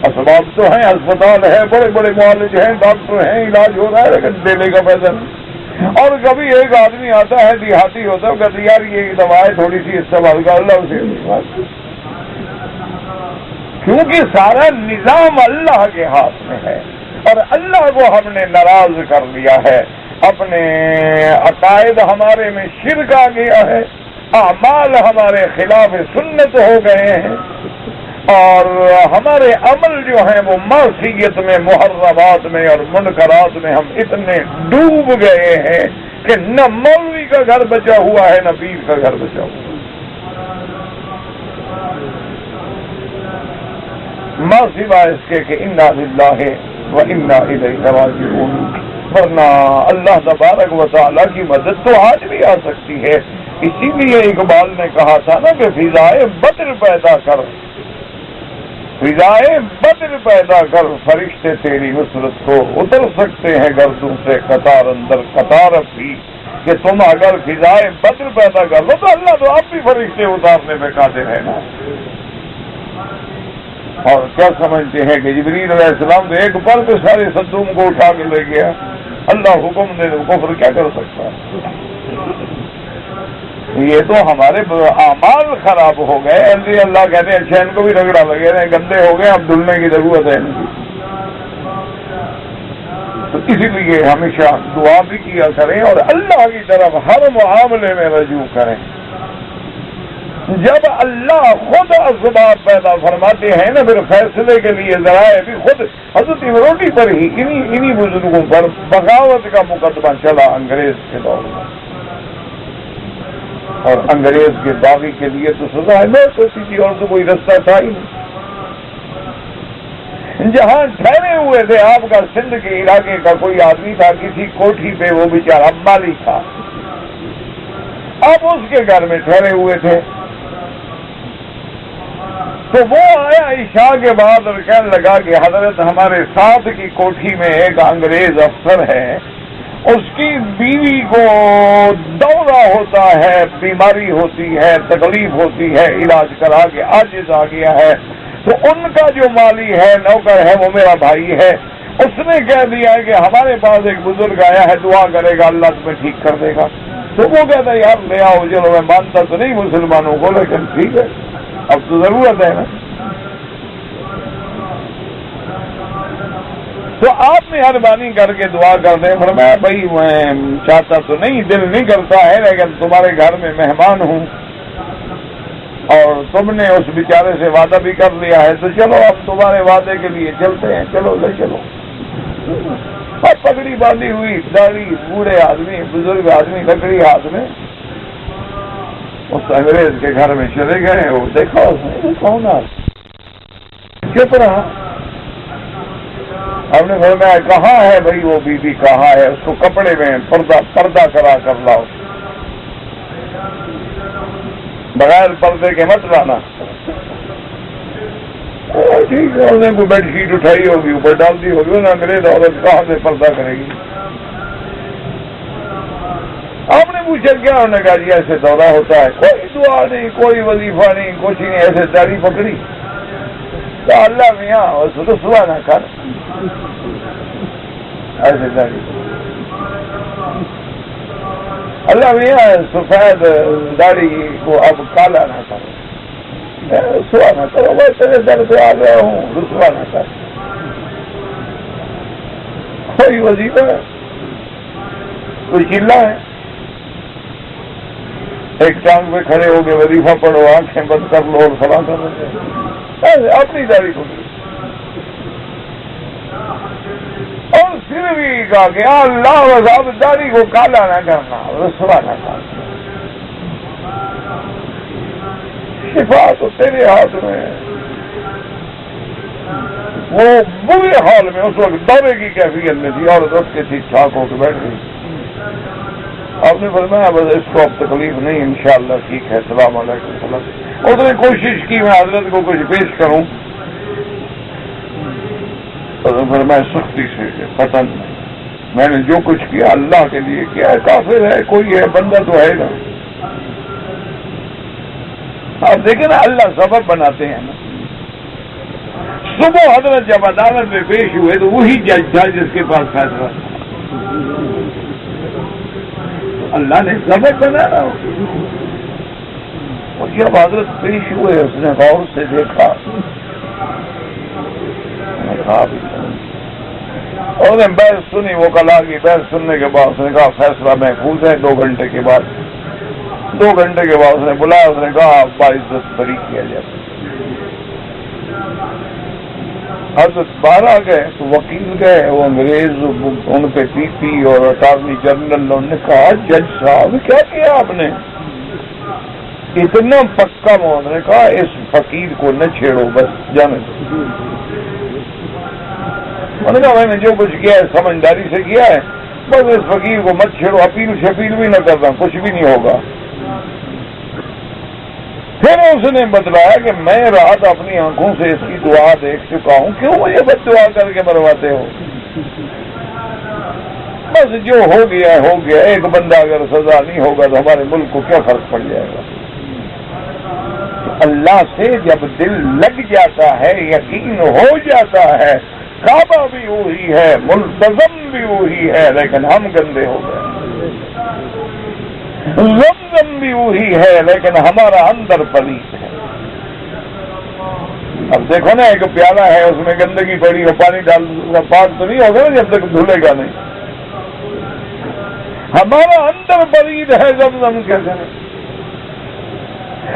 اسباب تو ہیں, اسپتال ہے, بڑے بڑے معالج ہیں, ڈاکٹر ہیں, علاج ہو رہا ہے, لیکن دینے کا فائدہ نہیں. اور کبھی ایک آدمی آتا ہے, دیہاتی ہوتا ہے, کہتے یار یہ دوا ہے تھوڑی سی استعمال کر اللہ اسے, کیونکہ سارا نظام اللہ کے ہاتھ میں ہے, اور اللہ کو ہم نے ناراض کر لیا ہے. اپنے عقائد ہمارے میں شرک آ گیا ہے, اعمال ہمارے خلاف سنت ہو گئے ہیں, اور ہمارے عمل جو ہیں وہ معصیت میں, محرمات میں اور منکرات میں ہم اتنے ڈوب گئے ہیں کہ نہ مولوی کا گھر بچا ہوا ہے, نہ پیر کا گھر بچا ہوا ہے. ما سوائے اس کے کہ انا للہ و انا الیہ راجعون, ورنہ اللہ تبارک و تعالیٰ کی مدد تو آج بھی آ سکتی ہے. اسی لیے اقبال نے کہا تھا نا کہ فضائے بدر پیدا کر, فضائے بدر پیدا کر, فرشتے تیری نصرت کو اتر سکتے ہیں گردوں سے قطار اندر قطار بھی, کہ تم اگر فضائے بدر پیدا کر لو تو اللہ تو آپ بھی فرشتے اتارنے میں قادر ہے نا. اور کیا سمجھتے ہیں کہ جبریل علیہ السلام تو ایک پل پہ سارے صدوم کو اٹھا کے لے گیا؟ اللہ حکم دے تو کفر کیا کر سکتا ہے؟ یہ تو ہمارے اعمال خراب ہو گئے، اللہ کہتے ہیں اچھا ان کو بھی رگڑا لگے رہے، گندے ہو گئے، اب دھلنے کی ضرورت ہے ان کی۔ تو اسی لیے ہمیشہ دعا بھی کیا کریں اور اللہ کی طرف ہر معاملے میں رجوع کریں۔ جب اللہ خود اسباب پیدا فرماتے ہیں نا، پھر فیصلے کے لیے ذرائع بھی خود حضرت روٹی پر ہی انہی بزرگوں پر بغاوت کا مقدمہ چلا انگریز کے دور میں، اور انگریز کے باغی کے لیے تو سزا ہے موت ہوتی تھی، اور تو کوئی رستہ تھا ہی نہیں۔ جہاں ٹھہرے ہوئے تھے آپ کا سندھ کے علاقے کا کوئی آدمی تھا، کسی کوٹھی پہ وہ بیچارہ مالی تھا، آپ اس کے گھر میں ٹھہرے ہوئے تھے، تو وہ آیا عشاء کے بعد اور کہنے لگا کہ حضرت ہمارے ساتھ کی کوٹھی میں ایک انگریز افسر ہے، اس کی بیوی کو دورہ ہوتا ہے، بیماری ہوتی ہے، تکلیف ہوتی ہے، علاج کرا کے عاجز آ گیا ہے، تو ان کا جو مالی ہے، نوکر ہے، وہ میرا بھائی ہے، اس نے کہہ دیا ہے کہ ہمارے پاس ایک بزرگ آیا ہے، دعا کرے گا اللہ تمہیں ٹھیک کر دے گا۔ تو وہ کہتا ہے یار لے آؤ، چلو میں مانتا تو نہیں مسلمانوں کو، لیکن ٹھیک ہے اب تو ضرورت ہے نا۔ تو آپ مہربانی کر کے دعا کر دیں۔ فرمایا بھائی میں چاہتا تو نہیں، دل نہیں کرتا ہے، لیکن تمہارے گھر میں مہمان ہوں اور تم نے اس بیچارے سے وعدہ بھی کر لیا ہے، تو چلو اب تمہارے وعدے کے لیے چلتے ہیں، چلو لے چلو۔ اب پگڑی باندھی ہوئی، داڑھی، بوڑھے آدمی، بزرگ آدمی، لکڑی ہاتھ میں، اس انگریز کے گھر میں چلے گئے۔ وہ دیکھا اس نے کون آ، چپ رہا۔ ہم نے فرمایا کہاں ہے بھائی وہ بیوی کہاں ہے؟ اس کو کپڑے میں پردہ کرا کر لاؤ، بغیر پردے کے مت لانا۔ ٹھیک ہے، انہوں نے کوئی بیڈ شیٹ اٹھائی ہوگی، اوپر ڈال دی ہوگی، انہیں انگریز عورت کہاں سے پردہ کرے گی؟ آپ نے پوچھا کیا؟ انہوں نے کہا جی ایسے دورہ ہوتا ہے، کوئی دعا نہیں، کوئی وظیفہ نہیں، کچھ نہیں، ایسے داڑھی پکڑی۔ تو اللہ میاں رسوا نہ کر، ایسے داڑھی اللہ میاں سفید داڑھی کو اب کالا نہ کر، رسوا نہ کرو، میں تیرے در پہ آ گیا ہوں، رسوا نہ کر۔ کوئی وظیفہ ہے، کوئی چلا ہے، ایک ٹانگ پہ کھڑے ہو کے وظیفہ پڑھو، آنکھیں بند کر لو اور سلام کر لو، اپنی داڑھی کو اور پھر بھی کہا کہ اللہ وضاب داڑھی کو کالا نہ کرنا، رسوا نہ کرنا۔ شفا تو تیرے ہاتھ میں۔ وہ برے حال میں اس وقت دورے کی کیفیت میں تھی، اور رس کے ٹھیک ٹھاک ہو کے بیٹھ گئی۔ آپ نے فرمایا بس اس کو اب تکلیف نہیں، انشاءاللہ ٹھیک ہے، السلام علیکم۔ اس نے کوشش کی میں حضرت کو کچھ پیش کروں، فرمایا سختی سے پتہ نہیں، میں نے جو کچھ کیا اللہ کے لیے کیا ہے، کافر ہے کوئی ہے، بندہ تو ہے نا۔ آپ دیکھیں نا اللہ سبب بناتے ہیں نا۔ صبح حضرت جب عدالت میں پیش ہوئے تو وہی جج تھا جس کے پاس فیصلہ تھا، اللہ نے سبب بنایا۔ اور جب حضرت پیش ہوئے اس نے غور سے دیکھا، اور نے بحث سنی، وہ کلا کی بحث سننے کے بعد اس نے کہا فیصلہ محفوظ ہے۔ 2 گھنٹے کے بعد اس نے بلایا، اس نے کہا باعزت بری کیا جائے۔ حضرت 12 گئے تو وکیل گئے، وہ انگریز ان پہ پی پی اور اٹارنی جنرل، انہوں نے کہا جج صاحب کیا کیا آپ نے؟ اتنا پکا انہوں نے کہا اس فقیر کو نہ چھیڑو، بس جانے دو۔ انہوں نے کہا میں نے جو کچھ کیا ہے سمجھداری سے کیا ہے، بس اس فقیر کو مت چھیڑو، اپیل شپیل بھی نہ کرنا، کچھ بھی نہیں ہوگا۔ پھر اس نے بتلایا کہ میں رات اپنی آنکھوں سے اس کی دعا دیکھ چکا ہوں، کیوں مجھے بد دعا کر کے مرواتے ہو؟ بس جو ہو گیا ہو گیا، ایک بندہ اگر سزا نہیں ہوگا تو ہمارے ملک کو کیا فرق پڑ جائے گا؟ اللہ سے جب دل لگ جاتا ہے، یقین ہو جاتا ہے، کعبہ بھی وہی ہے، ملتزم بھی وہی ہے، لیکن ہم گندے ہو گئے، زمزم بھی وہی ہے لیکن ہمارا اندر پلیت ہے۔ اب دیکھو نا، ایک پیالہ ہے اس میں گندگی پڑی ہو، پانی ڈال پاک تو نہیں ہوگا نا جب تک دھلے گا نہیں۔ ہمارا اندر پلید ہے زمزم کے ذریعے،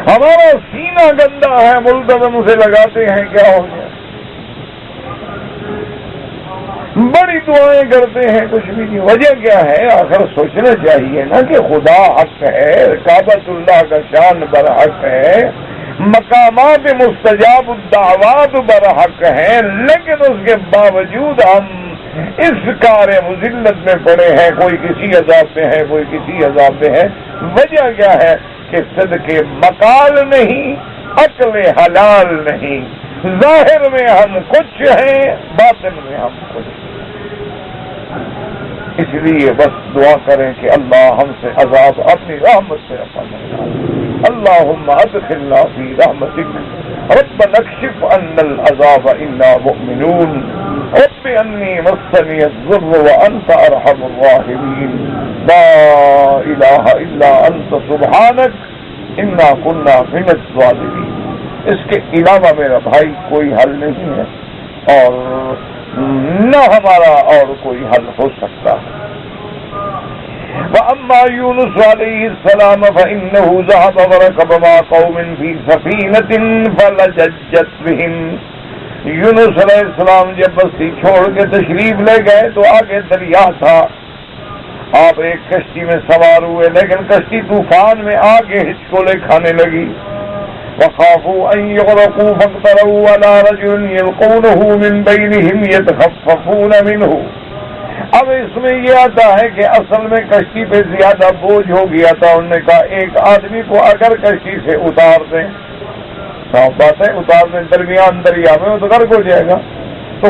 ہمارا سینہ گندا ہے، ملتزم سے لگاتے ہیں کیا ہو گیا، بڑی دعائیں کرتے ہیں کچھ بھی نہیں، وجہ کیا ہے؟ آخر سوچنا چاہیے نا کہ خدا حق ہے، کعبۃ اللہ کا شان برحق ہے، مقامات مستجاب الدعوات برحق ہیں، لیکن اس کے باوجود ہم اس کار مذلت میں پڑے ہیں، کوئی کسی عذاب میں ہے، کوئی کسی عذاب میں ہے۔ وجہ کیا ہے کہ صدق مقال نہیں، عقل حلال نہیں، ظاہر میں ہم کچھ ہیں، باطن میں ہم کچھ ہیں۔ اس لیے بس دعا کریں کہ اللہ ہم سے عذاب اپنی رحمت سے رفع فرمائے۔ اللہم ادخلنا فی رحمتک ربنا اکشف عنا العذاب انا مؤمنون رب انی مسنی الضر وانت ارحم الراحمین لا الہ الا انت سبحانک انا کنا من الظالمین۔ اس کے علاوہ میرا بھائی کوئی حل نہیں ہے اور نہ ہمارا اور کوئی حل ہو سکتا ہے۔ وَأَمَّا يُونُسُ عَلَيْهِ السَّلَامَ فَإِنَّهُ ذَهَبَ وَرَكَبَ مَعَ قَوْمٍ فِي سَفِينَةٍ فَلَجَّتْ بِهِمْ۔ یونس علیہ السلام جب بستی چھوڑ کے تشریف لے گئے تو آگے دریا تھا، آپ ایک کشتی میں سوار ہوئے، لیکن کشتی طوفان میں آگے ہچکولے کھانے لگی۔ وَخَافُوا أَن يُغْرَقُوا فَاقْتَرَبُوا عَلَىٰ رَجُلٍ يَلْقُونَهُ مِن بَيْنِهِمْ يَتَخَفَّفُونَ مِنْهُ۔ اب اس میں یہ آتا ہے کہ اصل میں کشتی پہ زیادہ بوجھ ہو گیا تھا، انہوں نے کہا ایک آدمی کو اگر کشتی سے اتار دیں، صاف بات ہے اتار دیں درمیان دریا میں تو غرق ہو جائے گا، تو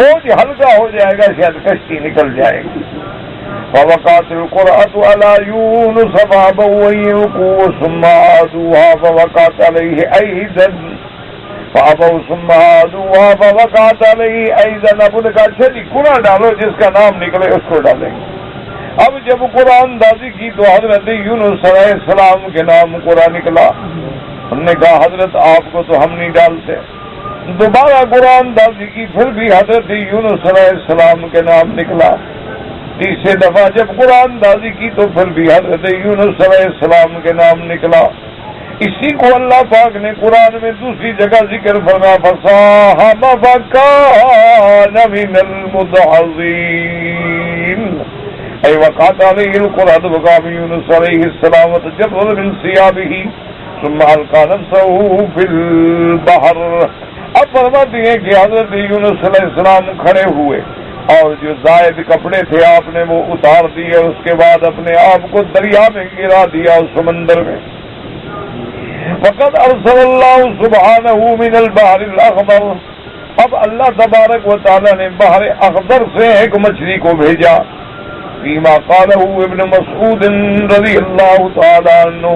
بوجھ ہلکا ہو جائے گا، شاید کشتی نکل جائے گی۔ فوقعت القرعة على يونس فأبوا أن يلقوه ثم عادوها فوقعت عليه أيضا فوقعت عليه أيضا۔ ابو نے کہا اچھا جی قرآن ڈالو، جس کا نام نکلے اس کو ڈالیں گے۔ اب جب قرآن اندازی کی تو حضرت یونس علیہ السلام کے نام قرآن نکلا، ہم نے کہا حضرت آپ کو تو ہم نہیں ڈالتے۔ دوبارہ قرآن اندازی کی، پھر بھی حضرت یونس علیہ السلام کے نام نکلا۔ تیسری دفعہ جب قرآن اندازی کی تو پھر بھی حضرت یونس علیہ السلام کے نام نکلا۔ اسی کو اللہ پاک نے قرآن میں دوسری جگہ ذکر فرمایا فَسَاهَمَ فَكَانَ مِنَ الْمُدْحَضِينَ أي وقعت عليه القرعة وقام يونس عليه السلام وتجرد من ثيابه ثم ألقى نفسه في البحر۔ اب فرماتے ہیں کہ حضرت یونس علیہ السلام کھڑے ہوئے اور جو زائد کپڑے تھے آپ نے وہ اتار دیے، اس کے بعد اپنے آپ کو دریا میں گرا دیا، اس سمندر میں۔ وقد ارسل اللہ سبحانہ من البحر الاخضر، اب اللہ تبارک و تعالی نے بحر اخضر سے ایک مچھلی کو بھیجا۔ فیما قالہ ابن مسعود رضی اللہ تعالی عنہ،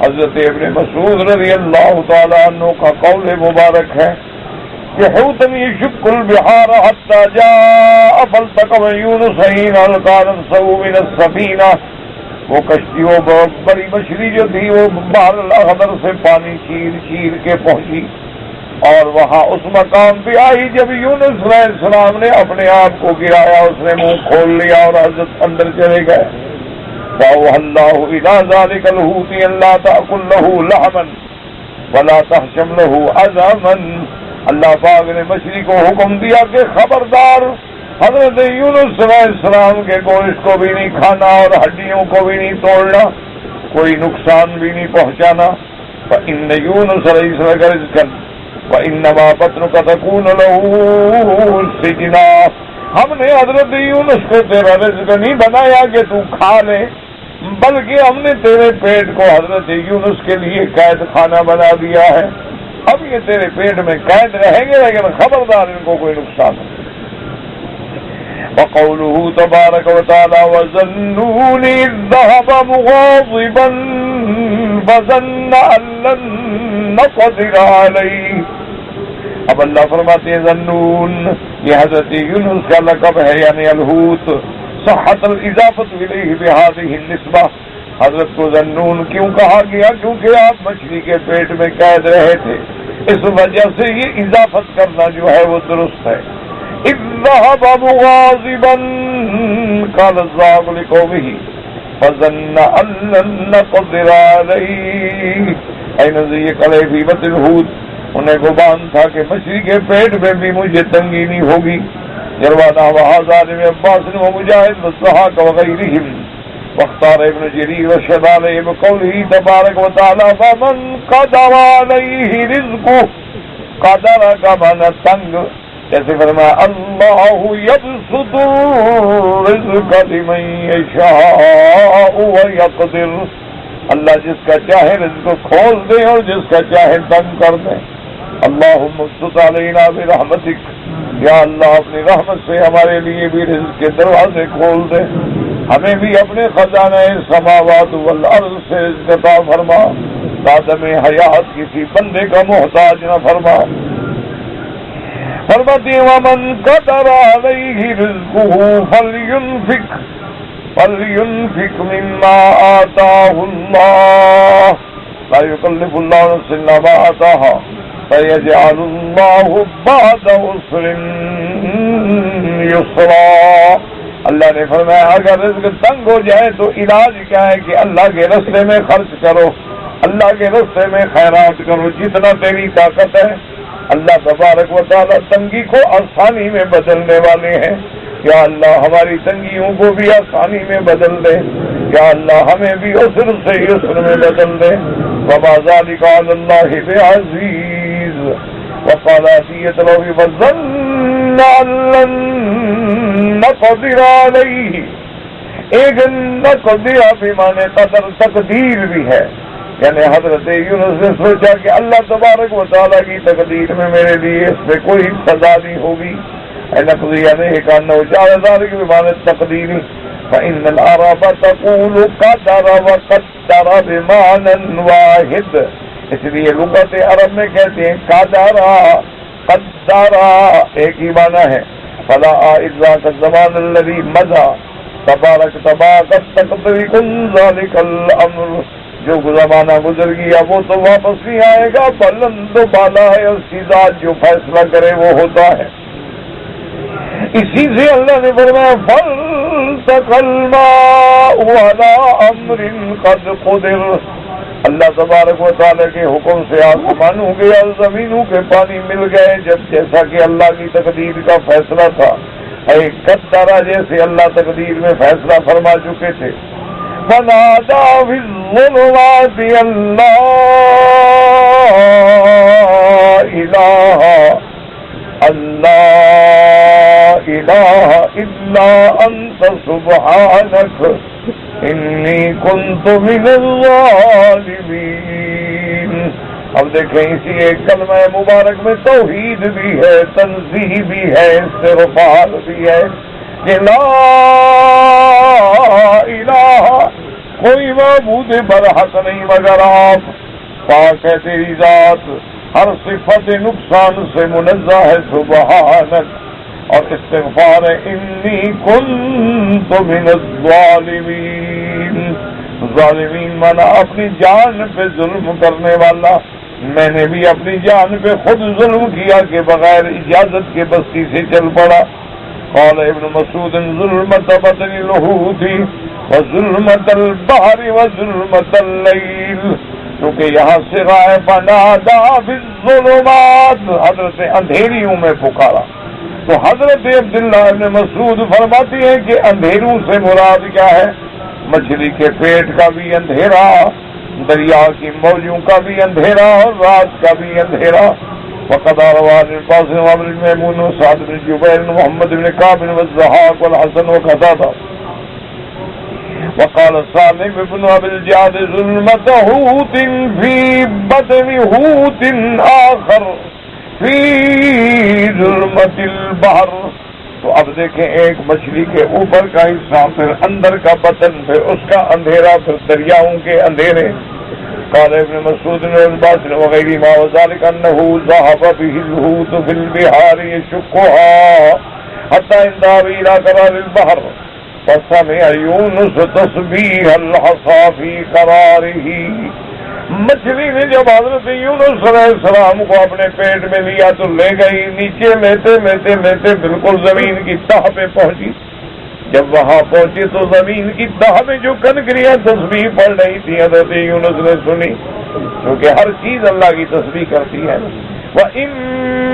حضرت ابن مسعود رضی اللہ تعالی عنہ کا قول مبارک ہے کہ حوتن یشق البحار حتی جاء فالتقم یونس حین القى نفسه من السفینہ۔ وہ کشتی وہ بہت بڑی مچھلی جو تھی وہ بحر الاخضر سے پانی چیر چیر کے پہنچی اور وہاں اس مقام پہ آئی جب یونس علیہ السلام نے اپنے آپ کو گرایا، اس نے منہ کھول لیا اور حضرت اندر چلے گئے۔ فَأَوْحَى اللَّهُ إِلَىٰ ذَلِكَ الْحُوتِ أَن لَّا تَأْكُل لَّهُ لَحْمًا وَلَا تَحْشَمْ لَهُ عَظَامًا۔ اللہ پاک نے مچھلی کو حکم دیا کہ خبردار حضرت یونس علیہ السلام کے گوشت کو بھی نہیں کھانا اور ہڈیوں کو بھی نہیں توڑنا، کوئی نقصان بھی نہیں پہنچانا۔ فَإِنَّ يُونُسَ لَيْسَ لَكَ رِزْقًا وَإِنَّمَا بَطْنُكَ تَكُونُ لَهُ سِجْنًا۔ ہم نے حضرت یونس کو تیرا رزق نہیں بنایا کہ تو کھا لے، بلکہ ہم نے تیرے پیٹ کو حضرت یونس کے لیے قید خانہ بنا دیا ہے۔ اب یہ تیرے پیٹ میں قید رہیں گے لیکن خبردار ان کو کوئی نقصان نہیں۔ وقوله تبارك وتعالى وظنون إذ ذهب مغاضبا فظن أن لن نقدر علیہ. اب اللہ فرماتے ہیں ذنون، یہ حضرت یونس کا لقب ہے یعنی الحوت. صحت الاضافت الیہ بہذہ النسبہ، حضرت کو ذنون کیوں کہا گیا؟ کیونکہ آپ مچھلی کے پیٹ میں قید رہے تھے، اس وجہ سے یہ اضافت کرنا جو ہے وہ درست ہے. اذ ذهب مغاضبا قال الظالم لقومه فظن ان لن نقدر علیہ. اے نزیع قلعہ فی بطن الحوت، انہیں گمان تھا کہ مچھلی کے پیٹ میں بھی مجھے تنگی نہیں ہوگی. جروانا وحاضر میں عباس و مجاہد والصحاق وغیرہم. واختار ابن جریر وشد علیہ بقوله تبارک و تعالی فمن قدر علیہ رزقہ. قدر کا معنی تنگ، جیسے فرمایا اللہ یبسط الرزق لمن یشاء ویقدر، اللہ جس کا چاہے رزق کھول دے اور جس کا چاہے تنگ کر دے. اللہم ابسط علینا برحمتک، یا اللہ اپنی رحمت سے ہمارے لیے بھی رزق کے دروازے کھول دے، ہمیں بھی اپنے خزانہ سماوات والارض سے رزق عطا فرما، عدم حیات کسی بندے کا محتاج نہ فرما. فرماتی ومن قدر علیہ رزقہ فلینفق مما آتاہ اللہ، لا یکلف اللہ نفسا الا ما آتاها فیجعل اللہ بعد عسر یسرا. اللہ نے فرمایا اگر رزق تنگ ہو جائے تو علاج کیا ہے کہ اللہ کے راستے میں خرچ کرو، اللہ کے راستے میں خیرات کرو جتنا تیری طاقت ہے. اللہ تبارک و تعالیٰ تنگی کو آسانی میں بدلنے والے ہیں. یا اللہ ہماری تنگیوں کو بھی آسانی میں بدل دے، یا اللہ ہمیں بھی عسر سے یسر میں بدل دے. وما ذلک علی اللہ بعزیز. وقال عطیۃ لہ فظن ان لن نقدر علیہ. ایک نقدر بمعنی قدر تقدیر بھی ہے، یعنی حضرت یونس نے سوچا کہ اللہ تبارک و تعالیٰ کی تقدیر میں میرے لیے اس پہ کوئی سزا نہیں ہوگی. نقضیہ نے ایک انہو 4000 کی بمعنی تقدیری. فإن العرب تقول قدر وقدر بمعنى واحد، اس لیے لغت عرب میں کہتے ہیں قدر قدر ایک ہی معنی ہے. فلا اذا الزمان الذي مضى تبارک تبارک تقدرکم ذلك الامر، جو زمانہ گزر گیا وہ تو واپس نہیں آئے گا. بلند و بالا ہے اور سیدھا جو فیصلہ کرے وہ ہوتا ہے. اسی سے اللہ نے فرمایا فالتقى الماء على امر قد قدر. اللہ تبارک و تعالیٰ کے حکم سے آسمانوں کے اور زمینوں کے پانی مل گئے جب جیسا کہ اللہ کی تقدیر کا فیصلہ تھا. ایک قدرہ جیسے اللہ تقدیر میں فیصلہ فرما چکے تھے. فنادى في الظلمات أن لا إله إلا أنت سبحانك إني كنت من الظالمين. اب دیکھیں اسی ایک کلمہ مبارک میں توحید بھی ہے، تنزیہ بھی ہے، استغفار بھی ہے کہ لا الہ، کوئی معبود برحق نہیں مگر آپ، پاک ہے تیری ذات، ہر صفت نقصان سے منزہ ہے سبحانک. اور استغفار ہے انی کنت من الظالمین. ظالمین مانا اپنی جان پہ ظلم کرنے والا. میں نے بھی اپنی جان پہ خود ظلم کیا کہ بغیر اجازت کے بستی سے چل پڑا. قال ابن مسعود ظلمت بطن الحوت وظلمت البحر وظلمت اللیل، کیونکہ یہاں سے رائے فنادا فی الظلمات، حضرت اندھیریوں میں پکارا. تو حضرت عبداللہ ابن مسعود فرماتی ہیں کہ اندھیروں سے مراد کیا ہے؟ مچھلی کے پیٹ کا بھی اندھیرا، دریا کی موجوں کا بھی اندھیرا اور رات کا بھی اندھیرا. وقد روى عن القاسم وابن ميمون وسعد بن جبير محمد بن كعب والضحاك والحسن وقتادة. وقال سالم بن ابي الجعد ظلمة حوت في بطن حوت آخر في ظلمة البحر. تو اب دیکھیں ایک مچھلی کے اوپر کا حصہ، پھر اندر کا بطن، پھر اس کا اندھیرا، پھر دریاؤں کے اندھیرے. قال ابن مسعود والعباس وغيرهما وذلك أنه ذهب به الحوت في البحار يشقها حتى انتهى إلى قرار البحر فسمع يونس تسبيح العصا في قراره. مچھلی نے جب حضرت یونس علیہ السلام کو اپنے پیٹ میں لیا تو لے گئی، نیچے لیتے لیتے لیتے بالکل زمین کی تہ پہ پہنچی. جب وہاں پہنچی تو زمین کی تہ میں جو کنکریاں تسبیح پڑھ رہی تھی حضرت یونس نے سنی، کیونکہ ہر چیز اللہ کی تسبیح کرتی ہے. وَإِن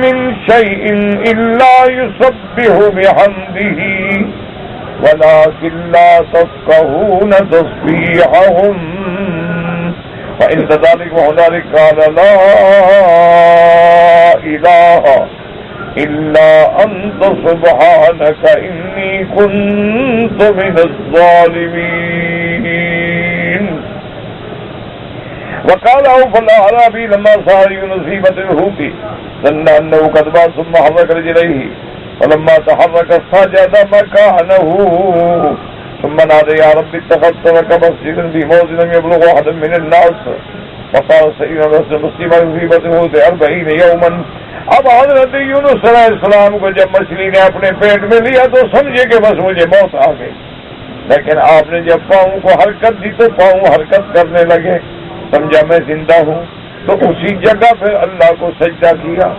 مِّن شَيْءٍ إِلَّا يُسَبِّحُ بِحَمْدِهِ وَلَٰكِن لَّا تَفْقَهُونَ تَسْبِيحَهُمْ فَإِنَّ ذَلِكَ وَهُنَالِكَ قَالَ لَا إِلَٰهَ إِلَّا أَنتَ سُبْحَانَكَ إِنِّي كُنتُ مِنَ الظَّالِمِينَ. وقال أوفى الأعرابي لما سأل يونس في بطن الحوت ظن أنه قد مات ثم حرك رجليه فلما تحرك سجد مكانه ثم نادى يا رب اتخذت لك مسجدا في موضع لم يبلغ أحد من الناس وقال سيدنا مسلما في بطن الحوت 40 يوما. اب حضرت یونس علیہ السلام کو جب مچھلی نے اپنے پیٹ میں لیا تو سمجھے کہ بس مجھے موت آ گئی، لیکن آپ نے جب پاؤں کو حرکت دی تو پاؤں حرکت کرنے لگے، سمجھا میں زندہ ہوں. تو اسی جگہ پھر اللہ کو سجدہ کیا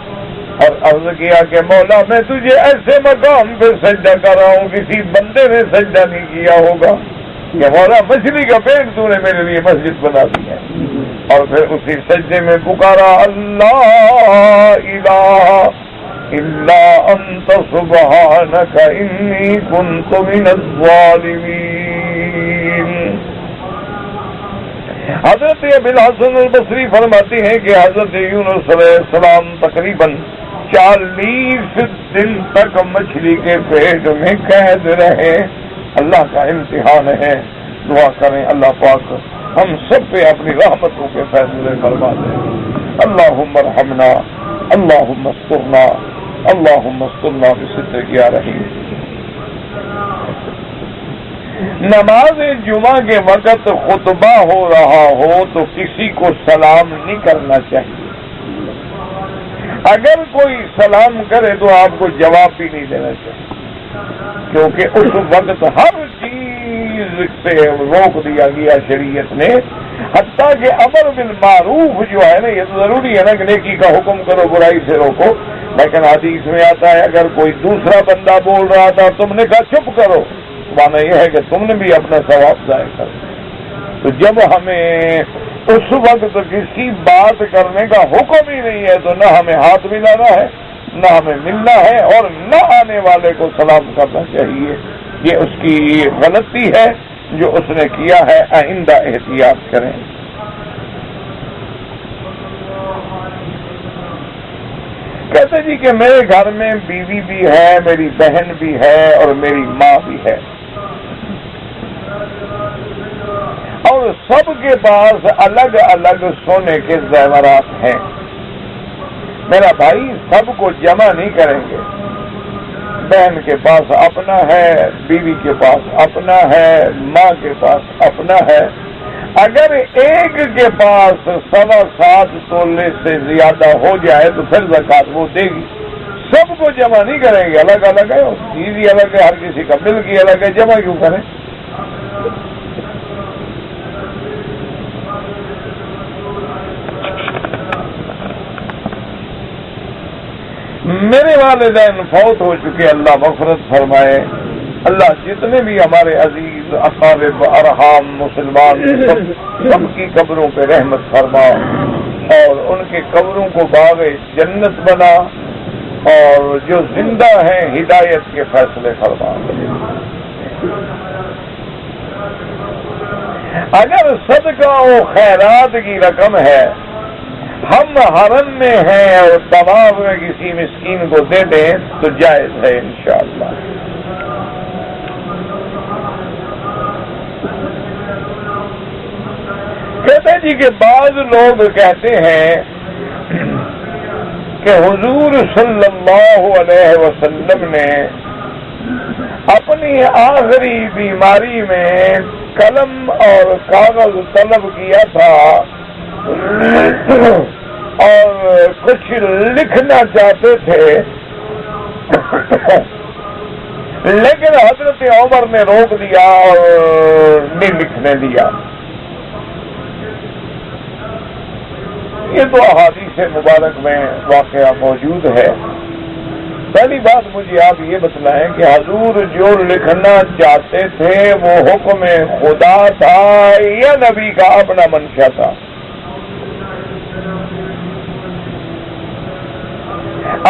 اور عرض کیا کہ مولا میں تجھے ایسے مقام پہ سجدہ کر رہا ہوں کسی بندے نے سجدہ نہیں کیا ہوگا کہ مولا مچھلی کا پیٹ تو نے میرے لیے مسجد بنا دی ہے. اور پھر اسی سجدے میں پکارا اللہ الہ الا انت سبحانک انی کنت من الظالمین. حضرت ابی الحسن البصری فرماتے ہیں کہ حضرت یونس علیہ السلام تقریباً 40 دن تک مچھلی کے پیٹ میں قید رہے. اللہ کا امتحان ہے. دعا کریں اللہ پاک ہم سب پہ اپنی رحمتوں کے فیصلے فرما دیں. اللہم ارحمنا اللہم استرنا اللہم استرنا بسترک یا رحیم. نماز جمعہ کے وقت خطبہ ہو رہا ہو تو کسی کو سلام نہیں کرنا چاہیے. اگر کوئی سلام کرے تو آپ کو جواب بھی نہیں دینا چاہیے، کیونکہ اس وقت ہر چیز سے روک دیا گیا شریعت نے. حتیٰ کہ امر بالمعروف جو ہے نا یہ تو ضروری ہے نا کہ نیکی کا حکم کرو برائی سے روکو، لیکن حدیث میں آتا ہے اگر کوئی دوسرا بندہ بول رہا تھا تم نے کہا چپ کرو، مانا یہ ہے کہ تم نے بھی اپنا ثواب ضائع کر. تو جب ہمیں اس وقت کسی بات کرنے کا حکم ہی نہیں ہے تو نہ ہمیں ہاتھ ملانا ہے نہ ہمیں ملنا ہے اور نہ آنے والے کو سلام کرنا چاہیے. یہ اس کی غلطی ہے جو اس نے کیا ہے، آئندہ احتیاط کریں. کہتے جی کہ میرے گھر میں بیوی بھی ہے، میری بہن بھی ہے اور میری ماں بھی ہے، اور سب کے پاس الگ الگ سونے کے زیورات ہیں. میرا بھائی سب کو جمع نہیں کریں گے. بہن کے پاس اپنا ہے، بیوی کے پاس اپنا ہے، ماں کے پاس اپنا ہے. اگر ایک کے پاس 7.25 تولے سے زیادہ ہو جائے تو پھر زکات وہ دے گی. سب کو جمع نہیں کریں گے، الگ الگ ہے، چیز ہی الگ ہے، ہر کسی کا مل کی الگ ہے، جمع کیوں کریں؟ میرے والدین فوت ہو چکے، اللہ مغفرت فرمائے. اللہ جتنے بھی ہمارے عزیز اقارب ارحام مسلمان سب کی قبروں پہ رحمت فرما اور ان کے قبروں کو باغ جنت بنا، اور جو زندہ ہیں ہدایت کے فیصلے فرما. اگر صدقہ و خیرات کی رقم ہے، ہم حرم میں ہیں اور طواف میں کسی مسکین کو دے دیں تو جائز ہے انشاءاللہ. کہتے ہیں جی کہ بعض لوگ کہتے ہیں کہ حضور صلی اللہ علیہ وسلم نے اپنی آخری بیماری میں قلم اور کاغذ طلب کیا تھا اور کچھ لکھنا چاہتے تھے لیکن حضرت عمر نے روک دیا اور نہیں لکھنے دیا. یہ تو احادیث مبارک میں واقعہ موجود ہے. پہلی بات مجھے آپ یہ بتلائیں کہ حضور جو لکھنا چاہتے تھے وہ حکم خدا تھا یا نبی کا اپنا منشا تھا؟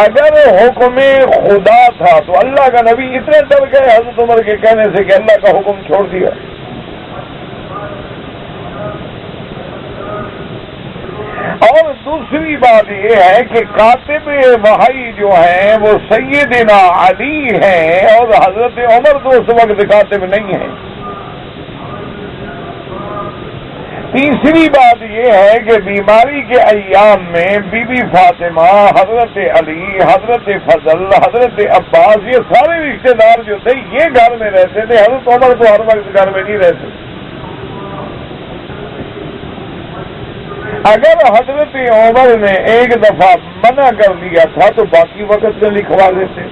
اگر حکم خدا تھا تو اللہ کا نبی اتنے ڈر گئے حضرت عمر کے کہنے سے کہ اللہ کا حکم چھوڑ دیا. اور دوسری بات یہ ہے کہ کاتب وحی جو ہیں وہ سیدنا علی ہیں اور حضرت عمر تو اس وقت کاتب نہیں ہیں. تیسری بات یہ ہے کہ بیماری کے ایام میں بی بی فاطمہ، حضرت علی، حضرت فضل، حضرت عباس، یہ سارے رشتے دار جو تھے یہ گھر میں رہتے تھے. حضرت عمر تو ہر وقت گھر میں نہیں رہتے. اگر حضرت عمر نے ایک دفعہ منع کر دیا تھا تو باقی وقت میں لکھوا دیتے.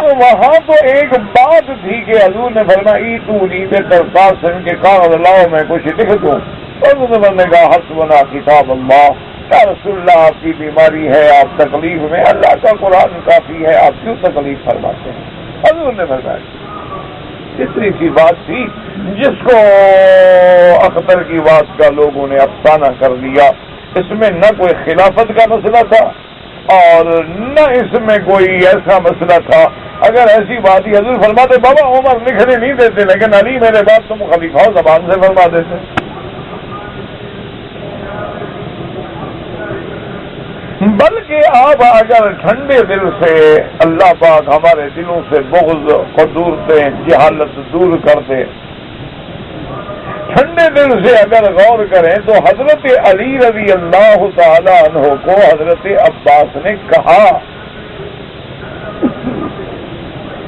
تو وہاں تو ایک بات تھی کہ حضور نے فرمایا تو نیب ترتاسن کے کاغذ لاؤ میں کچھ لکھ دوں. حضرت عمر نے کہا حسبنا کتاب اللہ، یا رسول اللہ آپ کی بیماری ہے، آپ تکلیف میں، اللہ کا قرآن کافی ہے، آپ کیوں تکلیف فرماتے ہیں؟ حضور نے فرمایا. اتنی سی بات تھی جس کو اختر کی بات کا لوگوں نے افسانہ کر دیا. اس میں نہ کوئی خلافت کا مسئلہ تھا اور نہ اس میں کوئی ایسا مسئلہ تھا. اگر ایسی بات ہی حضور فرماتے بابا عمر لکھنے نہیں دیتے لیکن علی میرے بات تم خلیفہ زبان سے فرما دیتے. بلکہ آپ اگر ٹھنڈے دل سے اللہ پاک ہمارے دلوں سے بغض کو دور دیں، جہالت دور کر دے، ٹھنڈے دل سے اگر غور کریں تو حضرت علی رضی اللہ تعالی عنہ کو حضرت عباس نے کہا.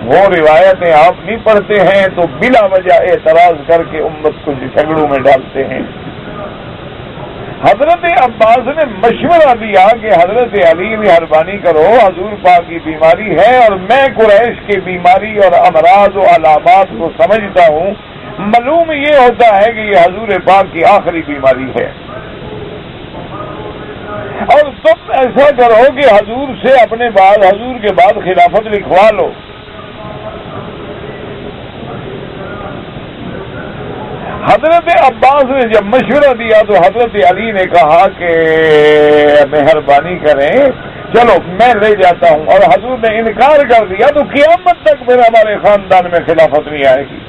وہ روایتیں آپ نہیں پڑھتے ہیں تو بلا وجہ اعتراض کر کے امت کو جھگڑوں میں ڈالتے ہیں. حضرت عباس نے مشورہ دیا کہ حضرت علی مہربانی کرو، حضور پاک کی بیماری ہے اور میں قریش کی بیماری اور امراض و علامات کو سمجھتا ہوں. معلوم یہ ہوتا ہے کہ یہ حضور پاک کی آخری بیماری ہے، اور تم ایسا کرو کہ حضور سے اپنے بعد، حضور کے بعد خلافت لکھوا لو. حضرت عباس نے جب مشورہ دیا تو حضرت علی نے کہا کہ مہربانی کریں چلو میں لے جاتا ہوں، اور حضور نے انکار کر دیا تو قیامت تک پھر ہمارے خاندان میں خلافت نہیں آئے گی.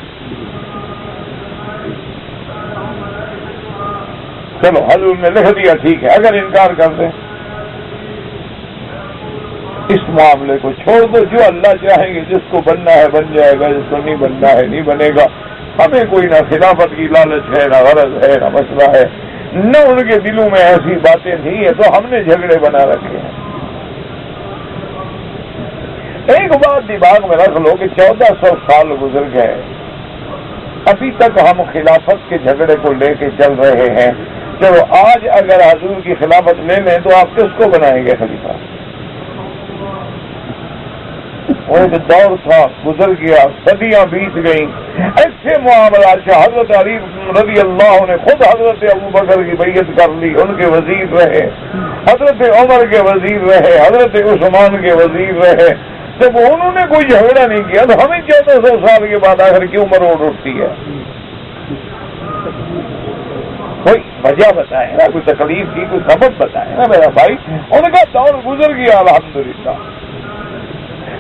چلو حضور نے لکھ دیا ٹھیک ہے، اگر انکار کر دیں اس معاملے کو چھوڑ دو، جو اللہ چاہیں گے، جس کو بننا ہے بن جائے گا، جس کو نہیں بننا ہے نہیں بنے گا. ہمیں کوئی نہ خلافت کی لالچ ہے، نہ غرض ہے، نہ مسئلہ ہے، نہ ان کے دلوں میں ایسی باتیں نہیں ہیں تو ہم نے جھگڑے بنا رکھے ہیں. ایک بات دماغ میں رکھ لو کہ 1400 سال گزر گئے، ابھی تک ہم خلافت کے جھگڑے کو لے کے چل رہے ہیں. چلو آج اگر حضور کی خلافت لے لیں تو آپ کس کو بنائیں گے خلیفہ؟ وہ ایک دور تھا گزر گیا، صدیاں بیت گئیں. ایسے معاملات سے حضرت علی رضی اللہ نے خود حضرت ابو بکر کی بیعت کر لی، ان کے وزیر رہے، حضرت عمر کے وزیر رہے، حضرت عثمان کے وزیر رہے. جب انہوں نے کوئی جھگڑا نہیں کیا تو ہمیں 1400 سال کے بعد آخر کیوں مروڑ اٹھتی ہے؟ کوئی وجہ بتائے نا، کوئی تکلیف کی کوئی سبب بتائے نا میرا بھائی. ان کا دور گزر گیا الحمدللہ.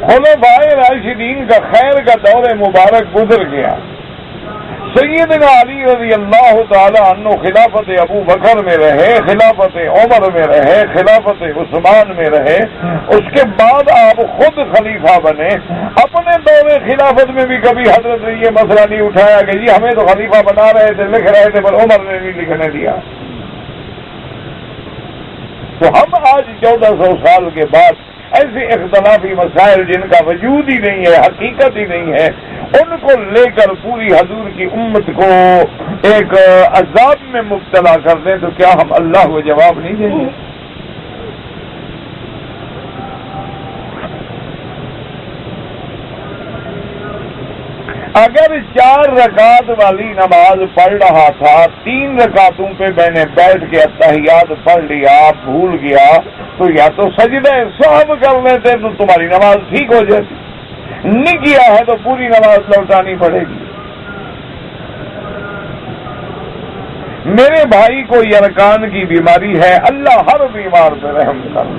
خلفائے راشدین کا خیر کا دور مبارک گزر گیا. سیدنا علی رضی اللہ تعالی عنہ خلافت ابو بکر میں رہے، خلافت عمر میں رہے، خلافت عثمان میں رہے. اس کے بعد آپ خود خلیفہ بنے. اپنے دور خلافت میں بھی کبھی حضرت نے یہ مسئلہ نہیں اٹھایا کہ جی ہمیں تو خلیفہ بنا رہے تھے، لکھ رہے تھے، پر عمر نے نہیں لکھنے دیا. تو ہم آج 1400 سال کے بعد ایسے اختلافی مسائل جن کا وجود ہی نہیں ہے، حقیقت ہی نہیں ہے، ان کو لے کر پوری حضور کی امت کو ایک عذاب میں مبتلا کر دیں تو کیا ہم اللہ کو جواب نہیں دیں گے؟ اگر 4 رکعت والی نماز پڑھ رہا تھا، 3 رکعتوں پہ میں نے بیٹھ کے اتحیات پڑھ لیا، بھول گیا، تو یا تو سجدہ سہو کر لیتے تو تمہاری نماز ٹھیک ہو جاتی، نہیں کیا ہے تو پوری نماز لوٹانی پڑے گی۔ میرے بھائی کو یرقان کی بیماری ہے، اللہ ہر بیمار پہ رحم کر،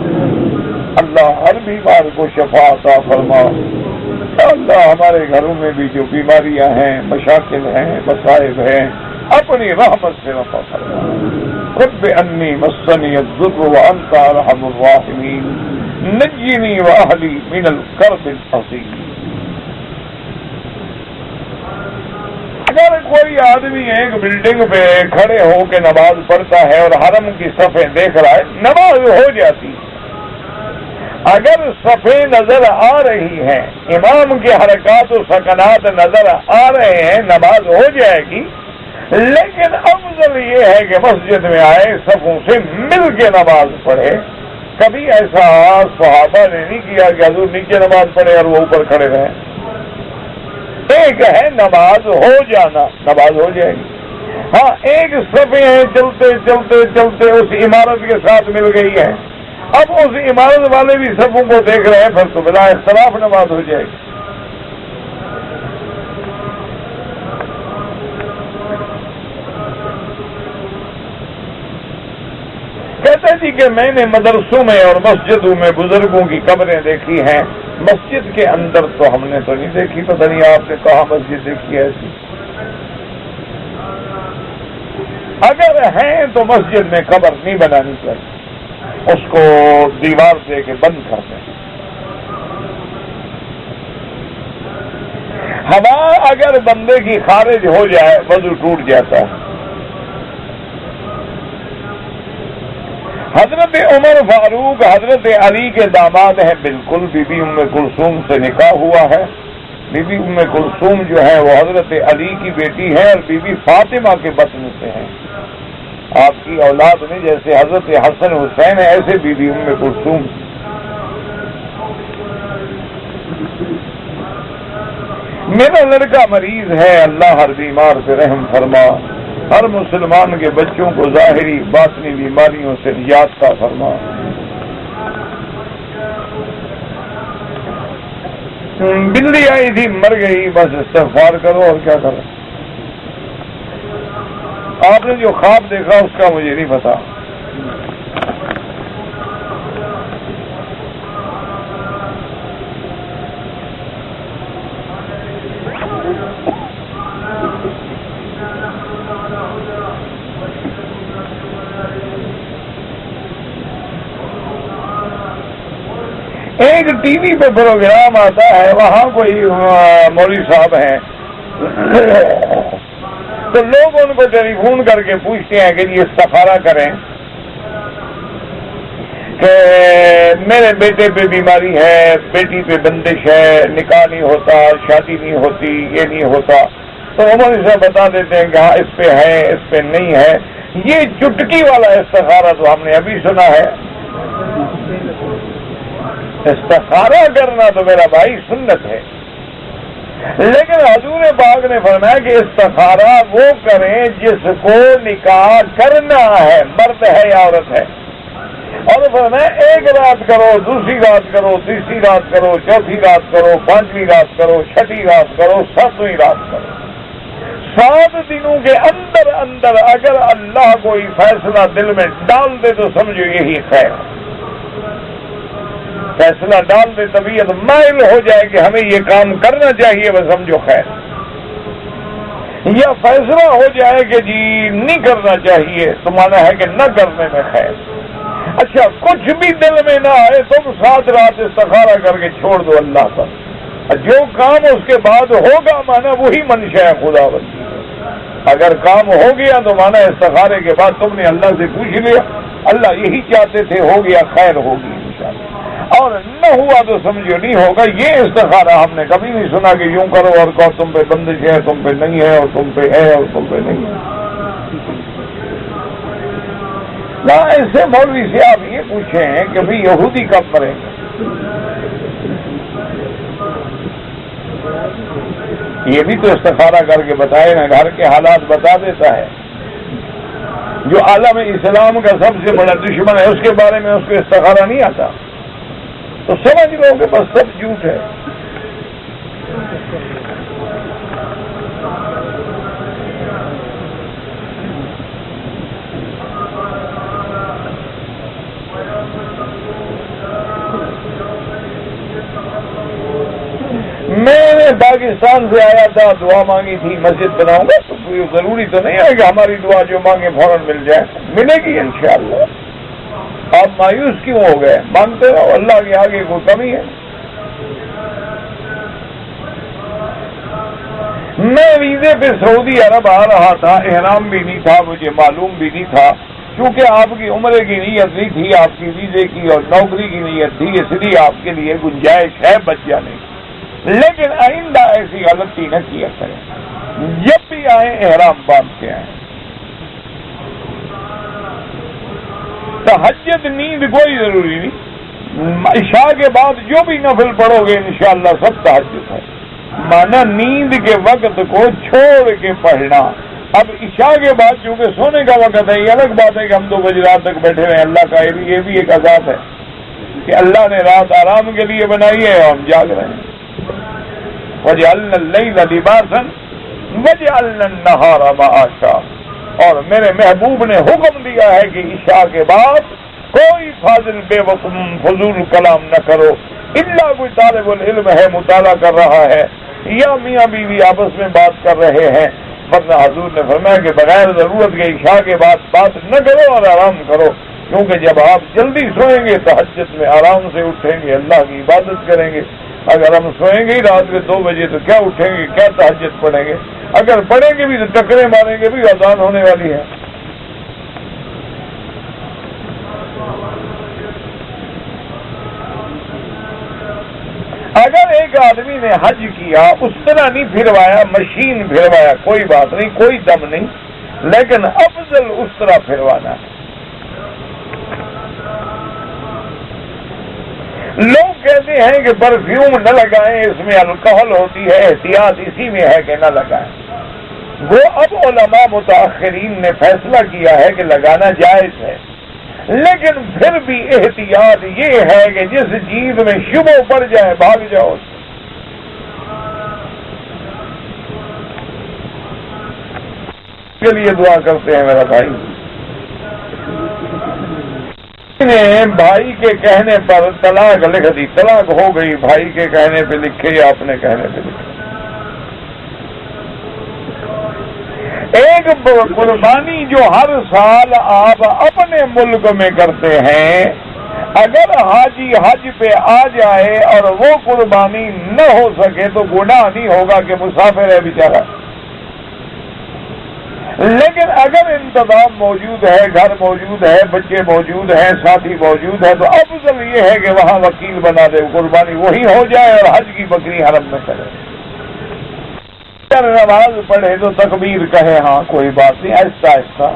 اللہ ہر بیمار کو شفا عطا فرما۔ اللہ ہمارے گھروں میں بھی جو بیماریاں ہیں، مشاکل ہیں، مصائب ہیں، اپنی رحمت سے رفع فرما۔ رب انی مسنی الضر وانت ارحم الراحمین نجنی واہلی من الکرب العظیم۔ اگر کوئی آدمی ایک بلڈنگ پہ کھڑے ہو کے نماز پڑھتا ہے اور حرم کی صفیں دیکھ رہا ہے، نماز ہو جاتی ہے۔ اگر صفیں نظر آ رہی ہیں، امام کے حرکات و سکنات نظر آ رہے ہیں، نماز ہو جائے گی، لیکن افضل یہ ہے کہ مسجد میں آئے، صفوں سے مل کے نماز پڑھے۔ کبھی ایسا صحابہ نے نہیں کیا کہ حضور نیچے نماز پڑھے اور وہ اوپر کھڑے رہے۔ ایک ہے نماز ہو جانا، نماز ہو جائے گی۔ ہاں، ایک صفیں ہیں چلتے چلتے چلتے اس عمارت کے ساتھ مل گئی ہے، اب اس عمارت والے بھی صفوں کو دیکھ رہے ہیں، پھر تو بلا اختلاف نماز ہو جائے گی۔ کہتے جی کہ میں نے مدرسوں میں اور مسجدوں میں بزرگوں کی قبریں دیکھی ہیں، مسجد کے اندر تو ہم نے تو نہیں دیکھی، پتہ نہیں آپ نے کہاں مسجد دیکھی ہے ایسی؟ اگر ہیں تو مسجد میں قبر نہیں بنانی چاہیے، اس کو دیوار دے کے بند کر دیں۔ ہوا اگر بندے کی خارج ہو جائے وضو ٹوٹ جاتا ہے۔ حضرت عمر فاروق حضرت علی کے داماد ہیں، بالکل بی بی ام کلثوم سے نکاح ہوا ہے۔ بی بی ام کلثوم جو ہے وہ حضرت علی کی بیٹی ہے اور بی بی فاطمہ کے بطن سے ہیں۔ آپ کی اولاد میں جیسے حضرت حسن حسین ہے، ایسے بی بی ام کلثوم۔ میرا لڑکا مریض ہے، اللہ ہر بیمار سے رحم فرما، ہر مسلمان کے بچوں کو ظاہری باطنی بیماریوں سے نجات عطا فرما۔ بلی آئی تھی مر گئی، بس استغفار کرو اور کیا کرو۔ آپ نے جو خواب دیکھا اس کا مجھے نہیں پتا۔ ایک ٹی وی پہ پروگرام آتا ہے، وہاں کوئی مولوی صاحب ہیں تو لوگ ان کو ٹیلی فون کر کے پوچھتے ہیں کہ یہ استخارہ کریں کہ میرے بیٹے پہ بیماری ہے، بیٹی پہ بندش ہے، نکاح نہیں ہوتا، شادی نہیں ہوتی، یہ نہیں ہوتا، تو عمر سے بتا دیتے ہیں کہ ہاں اس پہ ہے، اس پہ نہیں ہے۔ یہ چٹکی والا استخارہ تو ہم نے ابھی سنا ہے۔ استخارہ کرنا تو میرا بھائی سنت ہے، لیکن حضور پاک نے فرمایا کہ استخارہ وہ کریں جس کو نکاح کرنا ہے، مرد ہے یا عورت ہے، اور فرمایا ایک رات کرو، دوسری رات کرو، تیسری رات کرو، چوتھی رات کرو، پانچویں رات کرو، چھٹی رات کرو، ساتویں رات کرو۔ 7 دنوں کے اندر اندر اگر اللہ کوئی فیصلہ دل میں ڈال دے تو سمجھو یہی خیر، فیصلہ ڈال دے، طبیعت مائل ہو جائے کہ ہمیں یہ کام کرنا چاہیے، بس سمجھو خیر، یا فیصلہ ہو جائے کہ جی نہیں کرنا چاہیے تو مانا ہے کہ نہ کرنے میں خیر۔ اچھا کچھ بھی دل میں نہ آئے تم 7 رات استخارہ کر کے چھوڑ دو اللہ پر، جو کام اس کے بعد ہوگا مانا وہی منشا ہے خدا بندی۔ اگر کام ہو گیا تو مانا استخارے کے بعد تم نے اللہ سے پوچھ لیا، اللہ یہی چاہتے تھے، ہو گیا، خیر ہوگی انشاءاللہ۔ اور نہ ہوا تو سمجھو نہیں ہوگا. یہ استخارہ ہم نے کبھی نہیں سنا کہ یوں کرو اور کہو تم پہ بندش ہے، تم پہ نہیں ہے، اور تم پہ ہے اور تم پہ نہیں ہے. نہ ایسے مولوی سے آپ یہ پوچھیں کہ بھئی یہودی کب مریں گے؟ یہ بھی تو استخارہ کر کے بتائے نا، گھر کے حالات بتا دیتا ہے. جو عالم اسلام کا سب سے بڑا دشمن ہے اس کے بارے میں اس کو استخارہ نہیں آتا تو سمجھ لو کہ بس سب جھوٹ ہے. میں نے پاکستان سے آیا تھا، دعا مانگی تھی مسجد بناؤں گا، تو ضروری تو نہیں ہے کہ ہماری دعا جو مانگے فوراً مل جائے. ملے گی انشاءاللہ. آپ مایوس کیوں ہو گئے؟ مانگتے رہو، اللہ کے آگے کوئی کمی ہے؟ میں ویزے پہ سعودی عرب آ رہا تھا، احرام بھی نہیں تھا، مجھے معلوم بھی نہیں تھا، کیونکہ آپ کی عمرے کی نیت نہیں تھی، آپ کی ویزے کی اور نوکری کی نیت تھی، اس لیے آپ کے لیے گنجائش ہے بچ جانے کی. لیکن آئندہ ایسی غلطی نہ کیا کریں، جب بھی آئیں احرام باندھ کے آئیں. تہجد نیند کوئی ضروری نہیں، عشاء کے بعد جو بھی نفل پڑھو گے انشاءاللہ سب تہجد ہے. مانا نیند کے وقت کو چھوڑ کے پڑھنا. اب عشاء کے بعد چونکہ سونے کا وقت ہے، یہ الگ بات ہے کہ ہم 2 بجے رات تک بیٹھے رہے. اللہ کا یہ بھی ایک عذاب ہے کہ اللہ نے رات آرام کے لیے بنائی ہے اور ہم جاگ رہے ہیں. وَجَعَلْنَا اللَّيْلَ لِبَاسًا وَجَعَلْنَا النَّهَارَ مَعَاشًا. اور میرے محبوب نے حکم دیا ہے کہ عشاء کے بعد کوئی فاضل بے وقت فضول کلام نہ کرو، الا کوئی طالب العلم ہے مطالعہ کر رہا ہے یا میاں بیوی آپس میں بات کر رہے ہیں. ورنہ حضور نے فرمایا کہ بغیر ضرورت کے عشاء کے بعد بات نہ کرو اور آرام کرو، کیونکہ جب آپ جلدی سوئیں گے تہجد میں آرام سے اٹھیں گے، اللہ کی عبادت کریں گے. اگر ہم سوئیں گے رات کے 2 بجے تو کیا اٹھیں گے، کیا تہجد پڑھیں گے؟ اگر پڑھیں گے بھی تو ٹکرے ماریں گے بھی، اذان ہونے والی ہے. اگر ایک آدمی نے حج کیا، اس طرح نہیں پھروایا، مشین پھروایا، کوئی بات نہیں، کوئی دم نہیں، لیکن افضل اس طرح پھروانا ہے. لوگ کہتے ہیں کہ پرفیوم نہ لگائیں، اس میں الکحل ہوتی ہے، احتیاط اسی میں ہے کہ نہ لگائیں. وہ اب علماء متاخرین نے فیصلہ کیا ہے کہ لگانا جائز ہے، لیکن پھر بھی احتیاط یہ ہے کہ جس چیز میں شبہ پڑ جائے بھاگ جاؤ. کے لیے دعا کرتے ہیں میرا بھائی. نے بھائی کے کہنے پر طلاق لکھ دی، طلاق ہو گئی، بھائی کے کہنے پہ لکھے یا اپنے کہنے پہ لکھے. ایک قربانی جو ہر سال آپ اپنے ملک میں کرتے ہیں، اگر حاجی حج پہ آ جائے اور وہ قربانی نہ ہو سکے تو گناہ نہیں ہوگا کہ مسافر ہے بیچارہ. لیکن اگر انتظام موجود ہے، گھر موجود ہے، بچے موجود ہیں، ساتھی موجود ہے، تو افضل یہ ہے کہ وہاں وکیل بنا دے، قربانی وہی ہو جائے اور حج کی بکری حرم میں کرے. اگر نماز پڑھے تو تکبیر کہے، ہاں کوئی بات نہیں، آہستہ آہستہ.